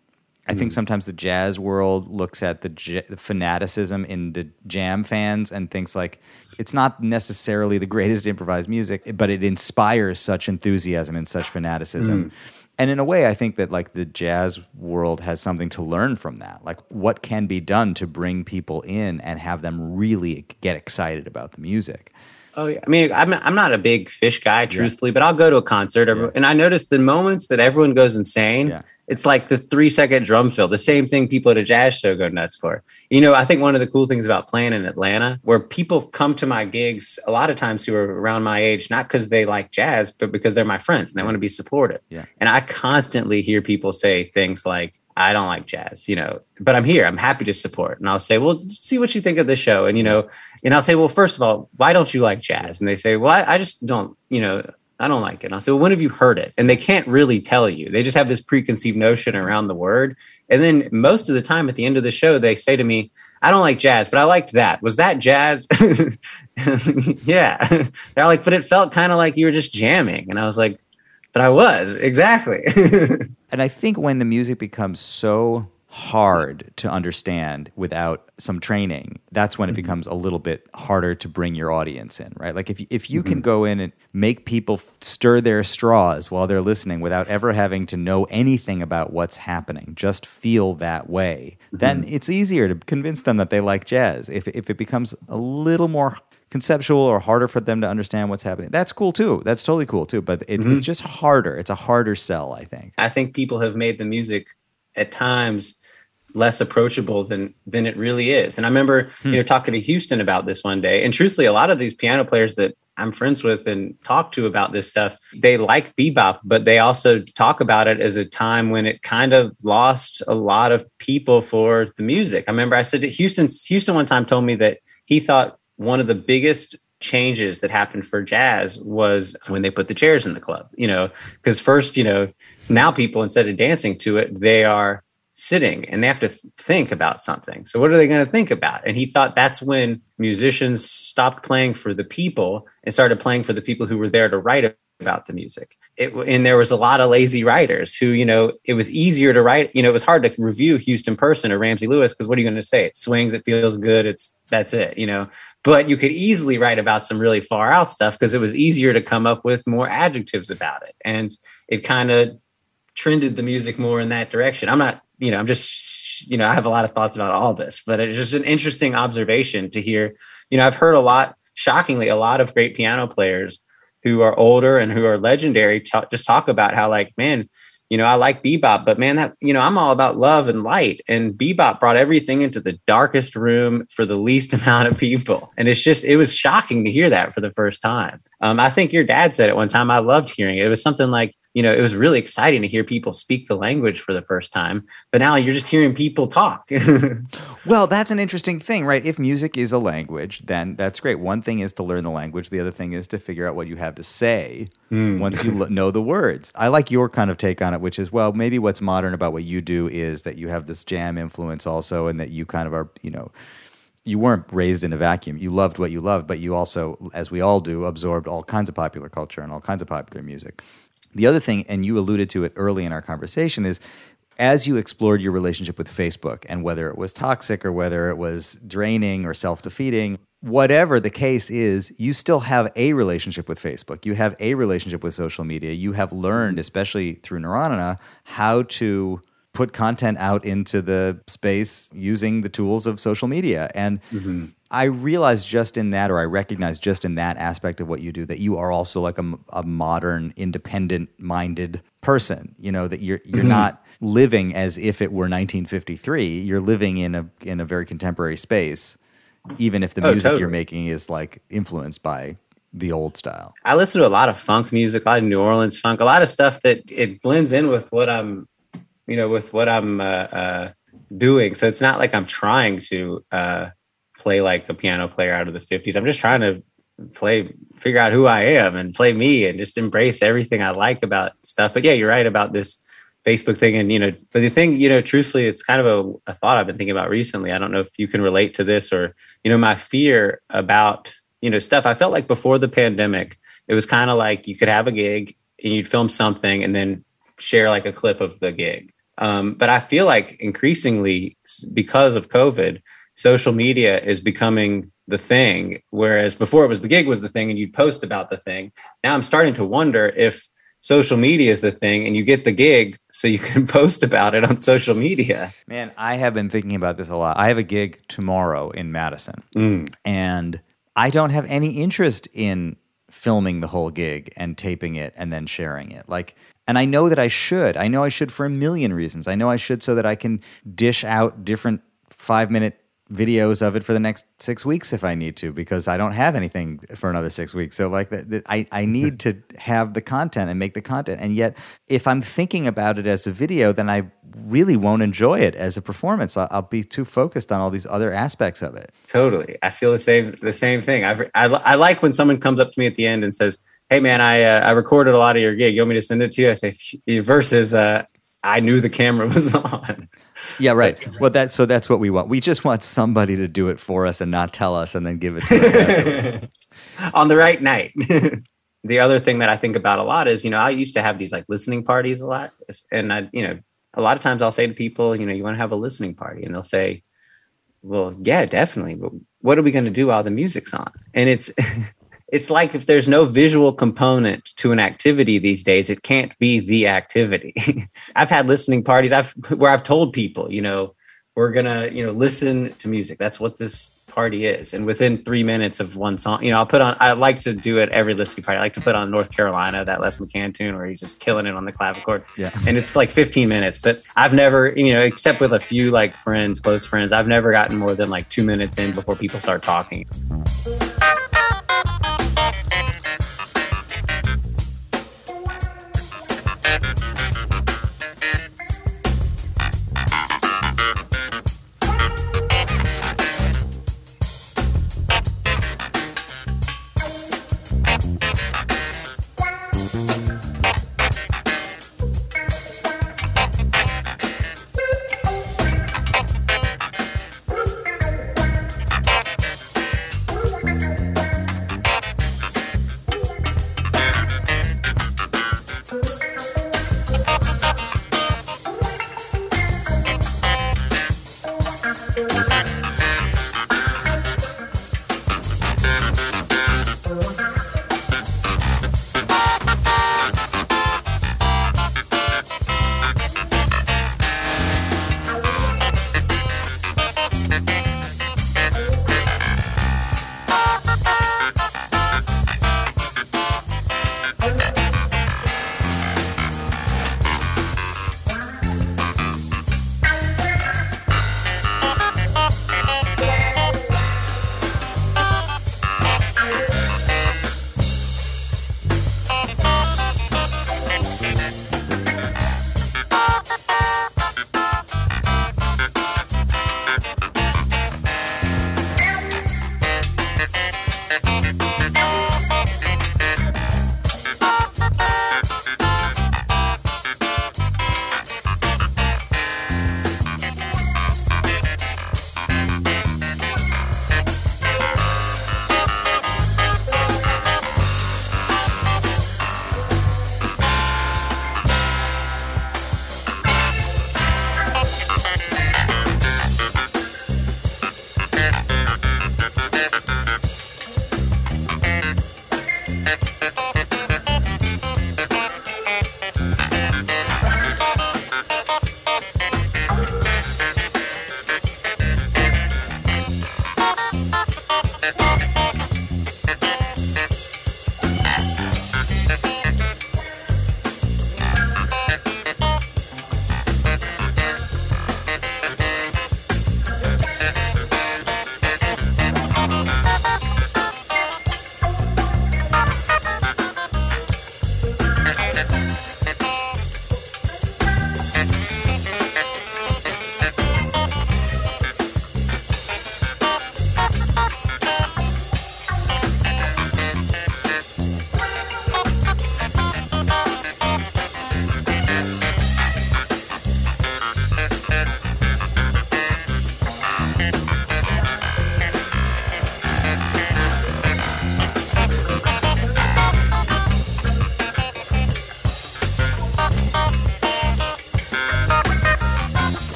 I think sometimes the jazz world looks at the fanaticism in the jam fans and thinks like it's not necessarily the greatest improvised music, but it inspires such enthusiasm and such fanaticism. And in a way, I think that like the jazz world has something to learn from that. Like what can be done to bring people in and have them really get excited about the music. Oh, yeah. I mean, I'm not a big Fish guy, truthfully, but I'll go to a concert. And I notice the moments that everyone goes insane, it's like the 3-second drum fill, the same thing people at a jazz show go nuts for. You know, I think one of the cool things about playing in Atlanta, where people come to my gigs a lot of times who are around my age, not because they like jazz, but because they're my friends and they want to be supportive. And I constantly hear people say things like, I don't like jazz, you know, but I'm here. I'm happy to support. And I'll say, well, see what you think of the show. And, you know, and I'll say, well, first of all, why don't you like jazz? And they say, well, I just don't, you know, I don't like it. And I said, well, when have you heard it? And they can't really tell you. They just have this preconceived notion around the word. And then most of the time at the end of the show, they say to me, I don't like jazz, but I liked that. Was that jazz? Yeah. They're like, but it felt kind of like you were just jamming. And I was like, but I was, exactly. And I think when the music becomes so hard to understand without some training, that's when it becomes a little bit harder to bring your audience in, right? Like if you can go in and make people stir their straws while they're listening without ever having to know anything about what's happening, just feel that way, then it's easier to convince them that they like jazz. If it becomes a little more conceptual or harder for them to understand what's happening, that's cool too. That's totally cool too. But it's just harder. It's a harder sell, I think. I think people have made the music at times less approachable than it really is. And I remember, talking to Houston about this one day. And truthfully, a lot of these piano players that I'm friends with and talk to about this stuff, they like bebop, but they also talk about it as a time when it kind of lost a lot of people for the music. I remember I said to Houston one time told me that he thought one of the biggest changes that happened for jazz was when they put the chairs in the club, because first, now people, instead of dancing to it, they are sitting and they have to think about something. So what are they going to think about? And he thought that's when musicians stopped playing for the people and started playing for the people who were there to write about the music. And there was a lot of lazy writers who, it was easier to write. It was hard to review Houston Person or Ramsey Lewis because what are you going to say? It swings, it feels good. That's it, But you could easily write about some really far out stuff because it was easier to come up with more adjectives about it. And it kind of trended the music more in that direction. I'm not, I'm just, I have a lot of thoughts about all this, but it's just an interesting observation to hear. I've heard shockingly, a lot of great piano players who are older and who are legendary just talk about how, like, man, I like bebop, but man, that, I'm all about love and light, and bebop brought everything into the darkest room for the least amount of people. And it was shocking to hear that for the first time. I think your dad said it one time. I loved hearing it. It was something like, it was really exciting to hear people speak the language for the first time, but now you're just hearing people talk. Well, that's an interesting thing, right? If music is a language, then that's great. One thing is to learn the language. The other thing is to figure out what you have to say once you know the words. I like your kind of take on it, which is, well, maybe what's modern about what you do is that you have this jam influence also, and that you kind of are, you weren't raised in a vacuum. You loved what you loved, but you also, as we all do, absorbed all kinds of popular culture and all kinds of popular music. The other thing, and you alluded to it early in our conversation, is as you explored your relationship with Facebook, and whether it was toxic or whether it was draining or self-defeating, whatever the case is, you still have a relationship with Facebook. You have a relationship with social media. You have learned, especially through Neuronina, how to put content out into the space using the tools of social media. And I realize just in that, or I recognize just in that aspect of what you do, that you are also like a modern, independent-minded person. That you're not living as if it were 1953. You're living in a very contemporary space, even if the music you're making is like influenced by the old style. I listen to a lot of funk music, a lot of New Orleans funk, a lot of stuff that it blends in with what I'm doing. So it's not like I'm trying to play like a piano player out of the 50s. I'm just trying to figure out who I am and play me and just embrace everything I like about stuff. But yeah, you're right about this Facebook thing. And, but the thing, truthfully, it's kind of a thought I've been thinking about recently. I don't know if you can relate to this or, my fear about, stuff. I felt like before the pandemic, it was kind of like you could have a gig and you'd film something and then share like a clip of the gig. But I feel like increasingly, because of COVID, social media is becoming the thing, whereas before it was the gig was the thing and you'd post about the thing. Now I'm starting to wonder if social media is the thing and you get the gig so you can post about it on social media. Man, I have been thinking about this a lot. I have a gig tomorrow in Madison, and I don't have any interest in filming the whole gig and taping it and then sharing it. And I know that I should. I know I should for a million reasons. I know I should so that I can dish out different 5-minute videos of it for the next 6 weeks if I need to, because I don't have anything for another 6 weeks. So I need to have the content and make the content. And yet if I'm thinking about it as a video, then I really won't enjoy it as a performance. I'll be too focused on all these other aspects of it. Totally. I feel the same thing. I like when someone comes up to me at the end and says, hey man, I recorded a lot of your gig. You want me to send it to you? I say, versus I knew the camera was on. Yeah, right. Well, that's what we want. We just want somebody to do it for us and not tell us and then give it to us afterwards. On the right night. The other thing that I think about a lot is, I used to have these like listening parties a lot. And a lot of times I'll say to people, you want to have a listening party? And they'll say, well, yeah, definitely. But what are we going to do while the music's on? And it's like if there's no visual component to an activity these days, it can't be the activity. I've had listening parties where I've told people, we're going to, listen to music. That's what this party is. And within 3 minutes of one song, I like to do it every listening party. I like to put on North Carolina, that Les McCann tune where he's just killing it on the clavichord. Yeah. And it's like 15 minutes, but I've never, except with a few like close friends, I've never gotten more than like 2 minutes in before people start talking.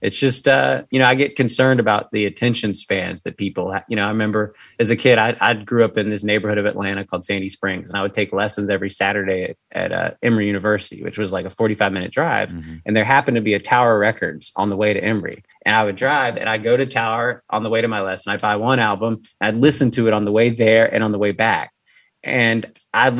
It's just, I get concerned about the attention spans that people have. I remember as a kid, I grew up in this neighborhood of Atlanta called Sandy Springs, and I would take lessons every Saturday at Emory University, which was like a 45-minute drive. Mm-hmm. And there happened to be a Tower Records on the way to Emory. And I would drive and I'd go to Tower on the way to my lesson. I'd buy one album, and I'd listen to it on the way there and on the way back. And I'd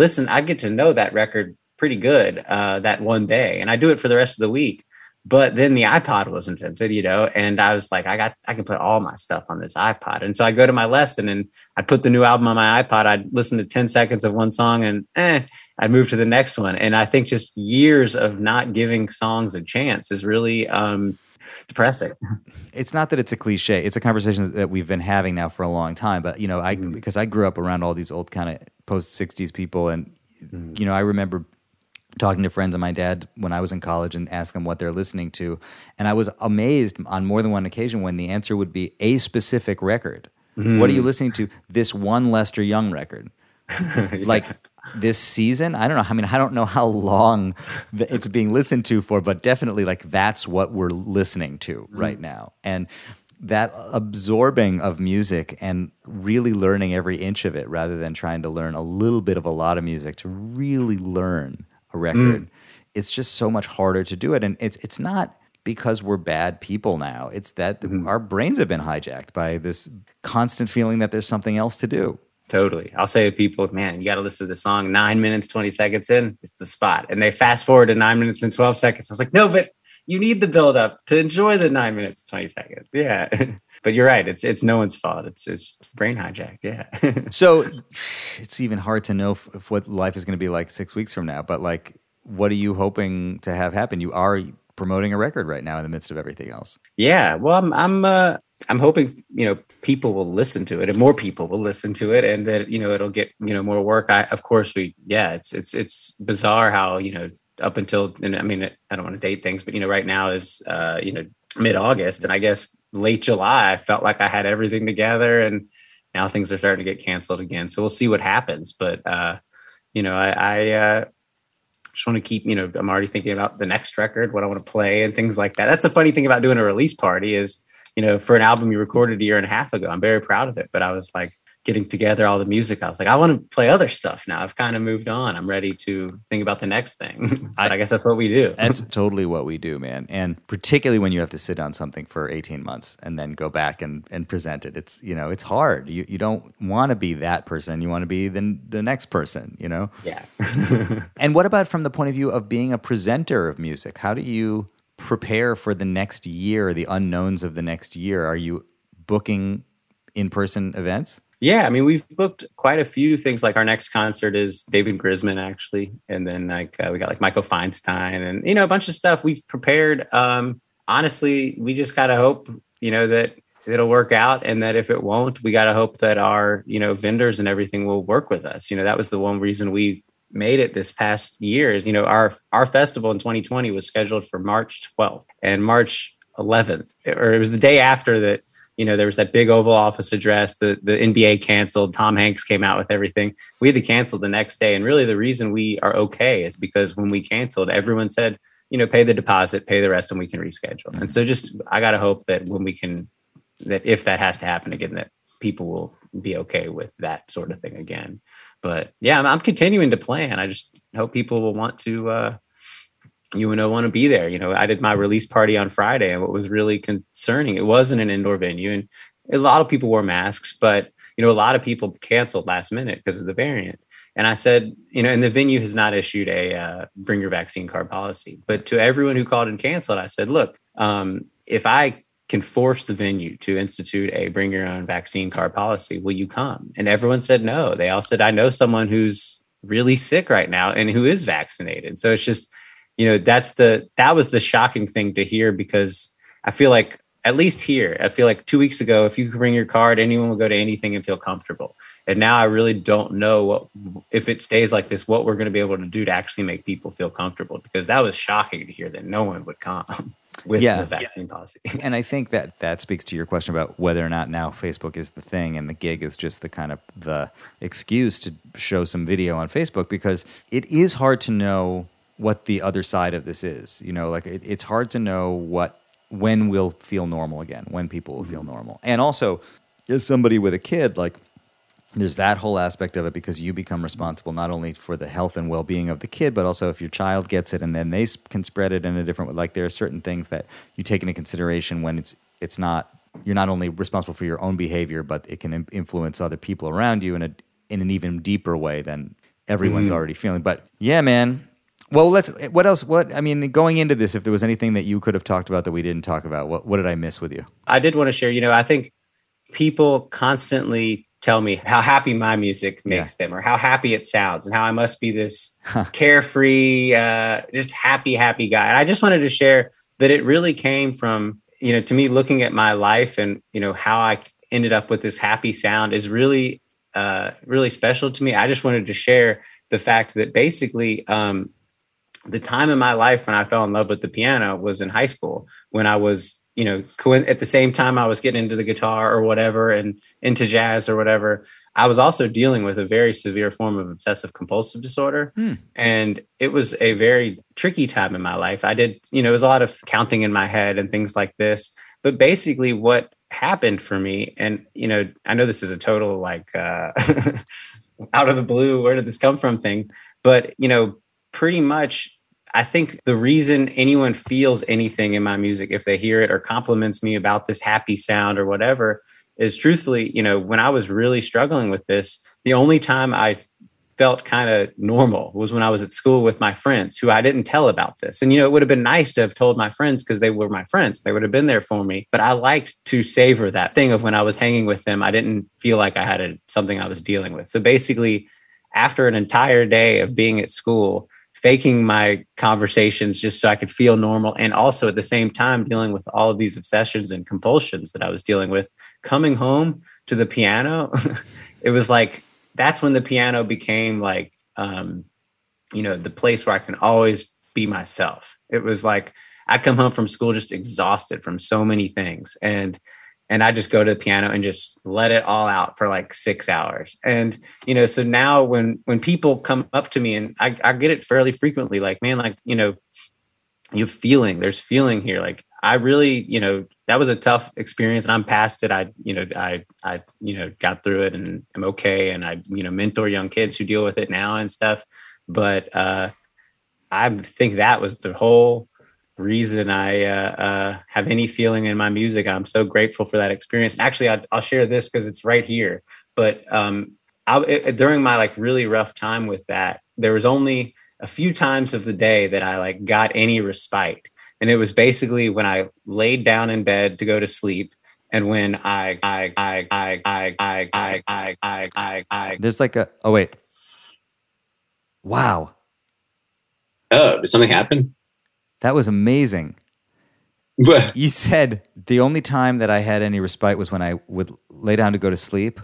get to know that record pretty good that one day. And I do it for the rest of the week. But then the iPod was invented, and I was like, I can put all my stuff on this iPod. And so I go to my lesson and I'd put the new album on my iPod. I'd listen to 10 seconds of one song and I'd move to the next one. And I think just years of not giving songs a chance is really depressing. It's not that it's a cliche. It's a conversation that we've been having now for a long time. But, because I grew up around all these old kind of post-60s people. And, I remember talking to friends of my dad when I was in college and asked them what they're listening to. And I was amazed on more than one occasion when the answer would be a specific record. What are you listening to? This one Lester Young record. Like this season, I don't know. I mean, I don't know how long it's being listened to for, but definitely like that's what we're listening to right now. And that absorbing of music and really learning every inch of it rather than trying to learn a little bit of a lot of music to really learn a record. It's just so much harder to do it. And it's not because we're bad people now. It's that our brains have been hijacked by this constant feeling that there's something else to do. Totally. I'll say to people, man, you got to listen to the song 9 minutes, 20 seconds in. It's the spot. And they fast forward to 9 minutes and 12 seconds. I was like, no, but you need the build up to enjoy the 9 minutes, 20 seconds. Yeah. But you're right. It's no one's fault. It's brain hijack. Yeah. So it's even hard to know if what life is going to be like 6 weeks from now. But like, what are you hoping to have happen? You are promoting a record right now in the midst of everything else. Yeah. Well, I'm hoping, people will listen to it and more people will listen to it and that, it'll get, more work. It's bizarre how, up until, and I mean, I don't want to date things, but, right now is, mid-August. And I guess late July, I felt like I had everything together and now things are starting to get canceled again. So we'll see what happens. But, I just want to keep, I'm already thinking about the next record, what I want to play and things like that. That's the funny thing about doing a release party is, for an album you recorded a year and a half ago, I'm very proud of it. But I was like getting together all the music. I was like, I want to play other stuff now. I've kind of moved on. I'm ready to think about the next thing. But I guess that's what we do. That's totally what we do, man. And particularly when you have to sit on something for 18 months and then go back and present it. It's, it's hard. You don't want to be that person. You want to be the next person, Yeah. And what about from the point of view of being a presenter of music? How do you prepare for the next year, the unknowns of the next year? Are you booking in-person events? Yeah, I mean, we've booked quite a few things. Like our next concert is David Grisman, actually, and then we got like Michael Feinstein, and a bunch of stuff we've prepared. Honestly, we just gotta hope that it'll work out, and that if it won't, we gotta hope that our vendors and everything will work with us. That was the one reason we made it this past year. Is our festival in 2020 was scheduled for March 12th and March 11th, or it was the day after that. There was that big Oval Office address, the NBA canceled, Tom Hanks came out with everything. We had to cancel the next day. And really the reason we are okay is because when we canceled, everyone said, pay the deposit, pay the rest, and we can reschedule. And so I got to hope that that if that has to happen again, that people will be okay with that sort of thing again. But yeah, I'm continuing to plan. I just hope people will want to, want to be there. I did my release party on Friday, and what was really concerning, it wasn't an indoor venue, and a lot of people wore masks, but a lot of people canceled last minute because of the variant. And I said, and the venue has not issued a bring your vaccine card policy, but to everyone who called and canceled, I said, look, if I can force the venue to institute a bring your own vaccine card policy, will you come? And everyone said no. They all said, I know someone who's really sick right now and who is vaccinated. So it's just, that was the shocking thing to hear, because I feel like, at least here, I feel like 2 weeks ago, if you could bring your card, anyone will go to anything and feel comfortable. And now I really don't know if it stays like this, what we're going to be able to do to actually make people feel comfortable, because that was shocking to hear that no one would come with the vaccine policy. And I think that speaks to your question about whether or not now Facebook is the thing and the gig is just the kind of the excuse to show some video on Facebook, because it is hard to know what the other side of this is. It's hard to know when we'll feel normal again, when people will feel normal. And also, as somebody with a kid, there's that whole aspect of it, because you become responsible not only for the health and well-being of the kid, but also if your child gets it and then they can spread it in a different way. There are certain things that you take into consideration when it's not, you're not only responsible for your own behavior, but it can influence other people around you in an even deeper way than everyone's already feeling. But yeah, man. Well, what else? Going into this, if there was anything that you could have talked about that we didn't talk about, what did I miss with you? I did want to share, I think people constantly tell me how happy my music makes them, or how happy it sounds, and how I must be this carefree, just happy guy. And I just wanted to share that it really came from, to me, looking at my life and, how I ended up with this happy sound is really, really special to me. I just wanted to share the fact that basically, the time in my life when I fell in love with the piano was in high school, when I was at the same time I was getting into the guitar or whatever and into jazz or whatever, I was also dealing with a very severe form of obsessive compulsive disorder. And it was a very tricky time in my life. I did, it was a lot of counting in my head and things like this. But basically what happened for me, and, I know this is a total like out of the blue, where did this come from thing? But, pretty much I think the reason anyone feels anything in my music, if they hear it or compliments me about this happy sound or whatever, is truthfully, when I was really struggling with this, the only time I felt kind of normal was when I was at school with my friends who I didn't tell about this. And, it would have been nice to have told my friends because they were my friends. They would have been there for me. But I liked to savor that thing of when I was hanging with them, I didn't feel like I had something I was dealing with. So basically, after an entire day of being at school, faking my conversations just so I could feel normal. And also at the same time, dealing with all of these obsessions and compulsions that I was dealing with, coming home to the piano, it was like, that's when the piano became like, the place where I can always be myself. It was like, I'd come home from school just exhausted from so many things. And I just go to the piano and just let it all out for like 6 hours. And, so now when people come up to me, and I get it fairly frequently, like, man, like, there's feeling here. Like, I really, that was a tough experience and I'm past it. I got through it and I'm okay. And I, mentor young kids who deal with it now and stuff. But I think that was the whole reason I have any feeling in my music. I'm so grateful for that experience. Actually, I'll share this because it's right here. But during my like really rough time with that, there was only a few times of the day that I like got any respite. And it was basically when I laid down in bed to go to sleep. And when There's like oh wait. Wow. Oh, did something happen? That was amazing. What? You said the only time that I had any respite was when I would lay down to go to sleep,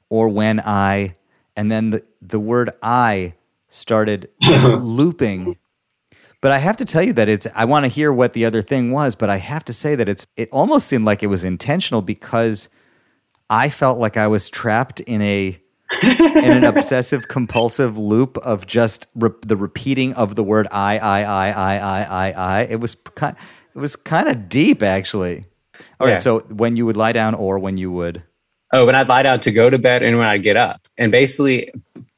or when and then the word I started looping. But I have to tell you that I want to hear what the other thing was, but I have to say that it almost seemed like it was intentional because I felt like I was trapped in an obsessive compulsive loop of just the repeating of the word I. It was kind of deep, actually. All right. So when you would lie down, or when you would? Oh, when I'd lie down to go to bed and when I'd get up. And basically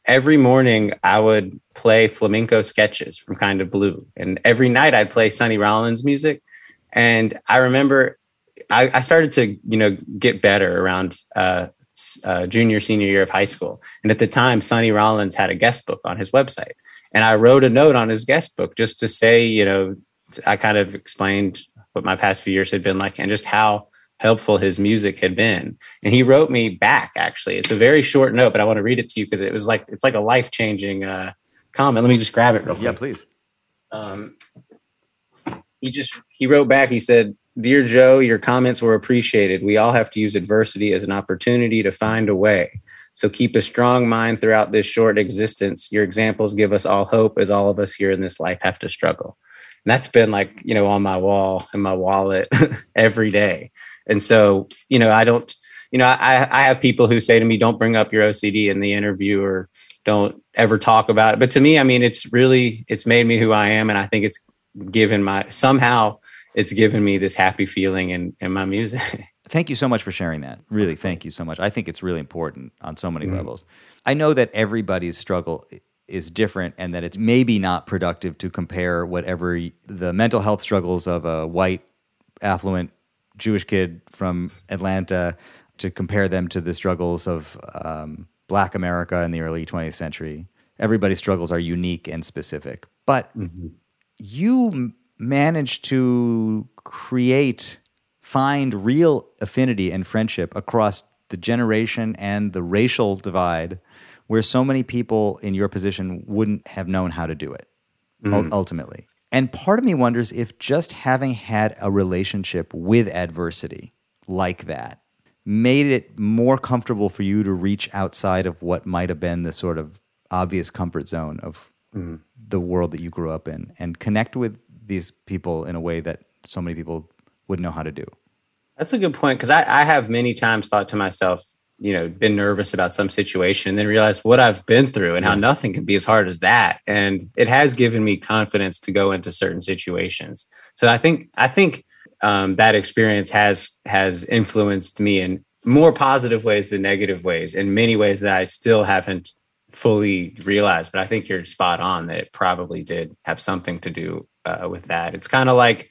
every morning I would play flamenco sketches from Kind of Blue. And every night I'd play Sonny Rollins music. And I remember I started to, get better around junior, senior year of high school. And at the time, Sonny Rollins had a guest book on his website. And I wrote a note on his guest book just to say, I kind of explained what my past few years had been like and just how helpful his music had been. And he wrote me back, actually. It's a very short note, but I want to read it to you because it's like a life-changing comment. Let me just grab it real quick. Yeah, please. He wrote back, he said, "Dear Joe, your comments were appreciated. We all have to use adversity as an opportunity to find a way. So keep a strong mind throughout this short existence. Your examples give us all hope as all of us here in this life have to struggle." And that's been like, on my wall in my wallet every day. And so, I don't, I have people who say to me, don't bring up your OCD in the interview or don't ever talk about it. But to me, I mean, it's made me who I am. And I think it's given me this happy feeling in my music. Thank you so much for sharing that. Really, thank you so much. I think it's really important on so many levels. I know that everybody's struggle is different and that it's maybe not productive to compare whatever the mental health struggles of a white, affluent Jewish kid from Atlanta, to compare them to the struggles of Black America in the early 20th century. Everybody's struggles are unique and specific. But you managed to find real affinity and friendship across the generation and the racial divide, where so many people in your position wouldn't have known how to do it, ultimately. And part of me wonders if just having had a relationship with adversity like that made it more comfortable for you to reach outside of what might have been the sort of obvious comfort zone of the world that you grew up in and connect with these people in a way that so many people would know how to do. That's a good point, because I have many times thought to myself, been nervous about some situation and then realized what I've been through and how nothing can be as hard as that. And it has given me confidence to go into certain situations. So I think that experience has influenced me in more positive ways than negative ways, in many ways that I still haven't fully realized. But I think you're spot on that it probably did have something to do with that. It's kind of like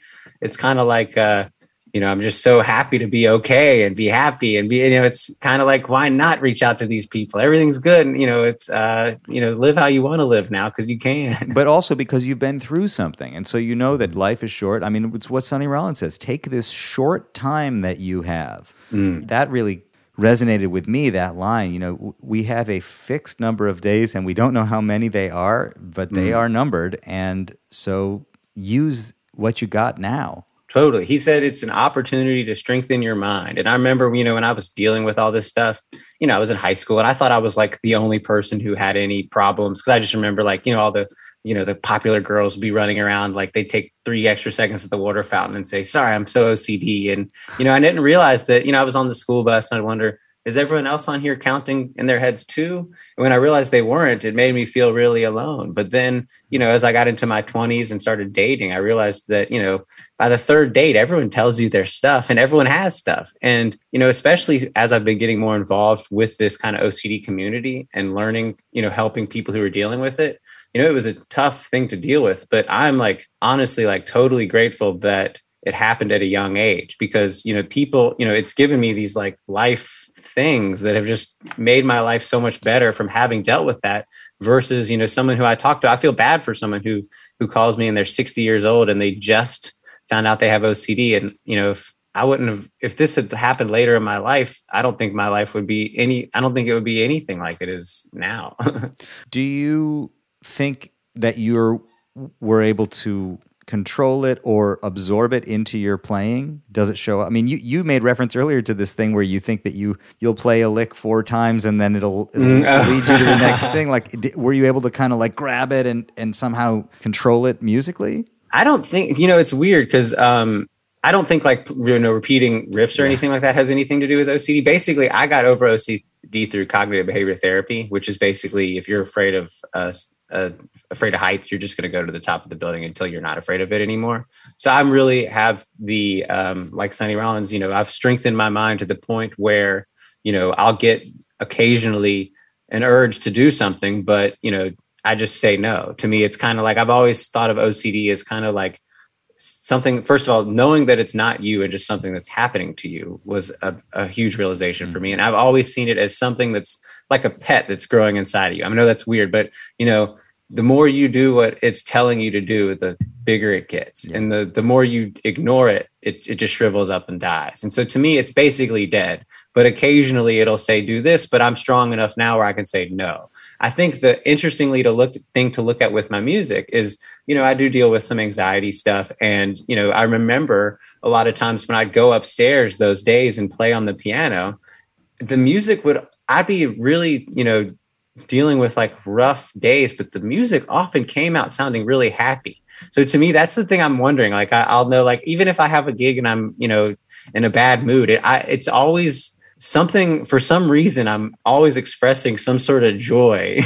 I'm just so happy to be okay and be happy and be, it's kind of like, why not reach out to these people? Everything's good. And, it's, live how you want to live now, because you can. But also because you've been through something. And so you know that life is short. I mean, it's what Sonny Rollins says, take this short time that you have. That really resonated with me, that line. We have a fixed number of days and we don't know how many they are, but they are numbered. And so use what you got now. Totally. He said it's an opportunity to strengthen your mind. And I remember, when I was dealing with all this stuff, I was in high school and I thought I was like the only person who had any problems. Cause I just remember all the, the popular girls would be running around, like they take 3 extra seconds at the water fountain and say, sorry, I'm so OCD. And, I didn't realize that, I was on the school bus and I wonder, is everyone else on here counting in their heads too? And when I realized they weren't, it made me feel really alone. But then, as I got into my 20s and started dating, I realized that, by the third date, everyone tells you their stuff and everyone has stuff. And, especially as I've been getting more involved with this kind of OCD community and learning, helping people who are dealing with it, it was a tough thing to deal with. But I'm honestly totally grateful that it happened at a young age, because, people, it's given me these life things that have just made my life so much better from having dealt with that versus, someone who I talk to. I feel bad for someone who calls me and they're 60 years old and they just found out they have OCD. And, if this had happened later in my life, I don't think my life would be I don't think it would be anything like it is now. Do you think that were able to control it or absorb it into your playing? Does it show up? I mean, you made reference earlier to this thing where you think that you'll play a lick 4 times and then it'll lead you to the next thing. Were you able to kind of grab it and somehow control it musically? I don't think, it's weird because I don't think repeating riffs or anything like that has anything to do with OCD. Basically, I got over OCD through cognitive behavior therapy, which is basically if you're afraid of heights, you're just going to go to the top of the building until you're not afraid of it anymore. So I'm really have the, like Sonny Rollins, I've strengthened my mind to the point where, I'll get occasionally an urge to do something, but, I just say no. To me, it's kind of I've always thought of OCD as kind of something, first of all, knowing that it's not you and just something that's happening to you was a huge realization for me. And I've always seen it as something that's like a pet that's growing inside of you. I know that's weird, but the more you do what it's telling you to do, the bigger it gets. Yeah. And the more you ignore it, it just shrivels up and dies. And so to me, it's basically dead, but occasionally it'll say, do this, but I'm strong enough now where I can say no. I think the interestingly thing to look at with my music is, I do deal with some anxiety stuff. And, I remember a lot of times when I'd go upstairs those days and play on the piano, the music I'd be really, dealing with rough days, but the music often came out sounding really happy. So to me, that's the thing I'm wondering. I'll know, even if I have a gig and I'm, in a bad mood, it's always something, for some reason, I'm always expressing some sort of joy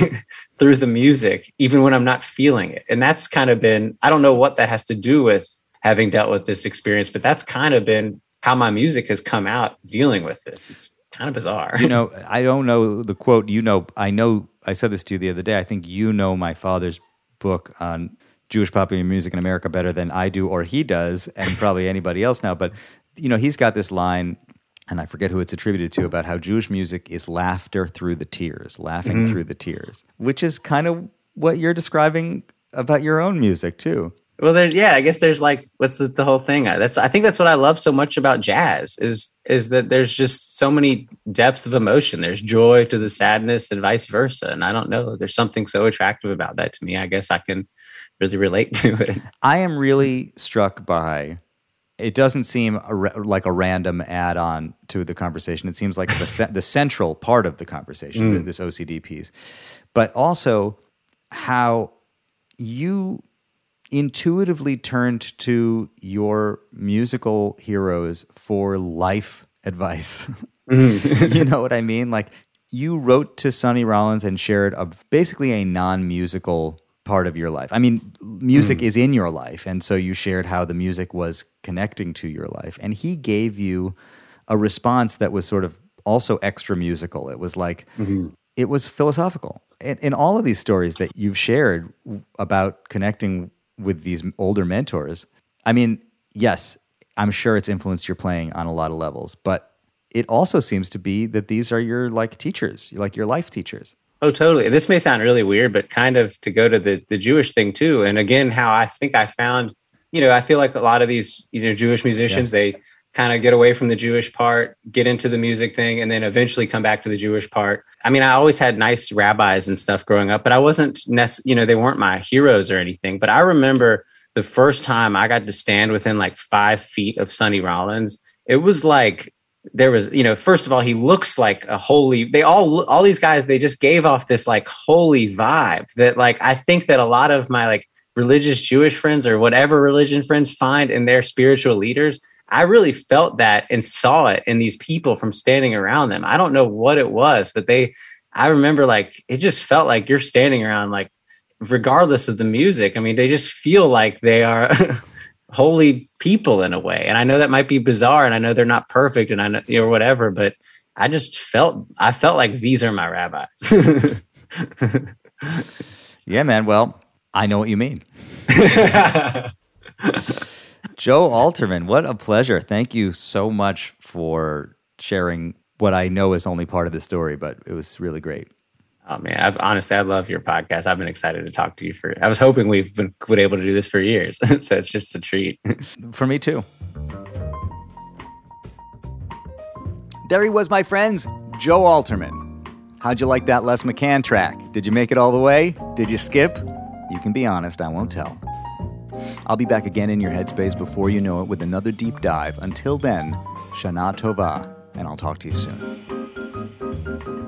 through the music, even when I'm not feeling it. And that's kind of been, I don't know what that has to do with having dealt with this experience, but that's kind of been how my music has come out dealing with this. It's kind of bizarre. I don't know the quote, I said this to you the other day. I think my father's book on Jewish popular music in America better than I do or he does, and probably anybody else now. But, he's got this line, and I forget who it's attributed to, about how Jewish music is laughter through the tears, laughing through the tears, which is kind of what you're describing about your own music too. Well, I guess there's what's the whole thing? I think that's what I love so much about jazz is that there's just so many depths of emotion. There's joy to the sadness and vice versa. And I don't know, there's something so attractive about that to me. I guess I can really relate to it. I am really struck by, it doesn't seem like a random add-on to the conversation. It seems like the central part of the conversation, this OCD piece, but also how you intuitively turned to your musical heroes for life advice. You know what I mean? Like, you wrote to Sonny Rollins and shared basically a non-musical part of your life. I mean, music is in your life, and so you shared how the music was connecting to your life. And he gave you a response that was sort of also extra musical. It was like, it was philosophical. In all of these stories that you've shared about connecting with these older mentors, I mean, yes, I'm sure it's influenced your playing on a lot of levels, but it also seems to be that these are your like teachers, like your life teachers. Oh, totally. This may sound really weird, but kind of to go to the Jewish thing too. And again, how I think I found, I feel like a lot of these Jewish musicians, they kind of get away from the Jewish part, get into the music thing, and then eventually come back to the Jewish part. I mean, I always had nice rabbis and stuff growing up, but I wasn't they weren't my heroes or anything. But I remember the first time I got to stand within like 5 feet of Sonny Rollins, it was like, there was, first of all, he looks like a holy, all these guys, they just gave off this like holy vibe that like, I think that a lot of my like religious Jewish friends or whatever religion friends find in their spiritual leaders, I really felt that and saw it in these people from standing around them. I don't know what it was, but I remember like, it just felt like you're standing around, like, regardless of the music. I mean, they just feel like they are holy people in a way. And I know that might be bizarre, and I know they're not perfect, and I know, or whatever, but I felt like these are my rabbis. Yeah, man. Well, I know what you mean. Joe Alterman, what a pleasure. Thank you so much for sharing what I know is only part of the story, but it was really great. Oh man, I love your podcast. I've been excited to talk to you I was hoping we've been able to do this for years. So it's just a treat. For me too. There he was, my friends, Joe Alterman. How'd you like that Les McCann track? Did you make it all the way? Did you skip? You can be honest, I won't tell. I'll be back again in your headspace before you know it with another deep dive. Until then, Shana Tova, and I'll talk to you soon.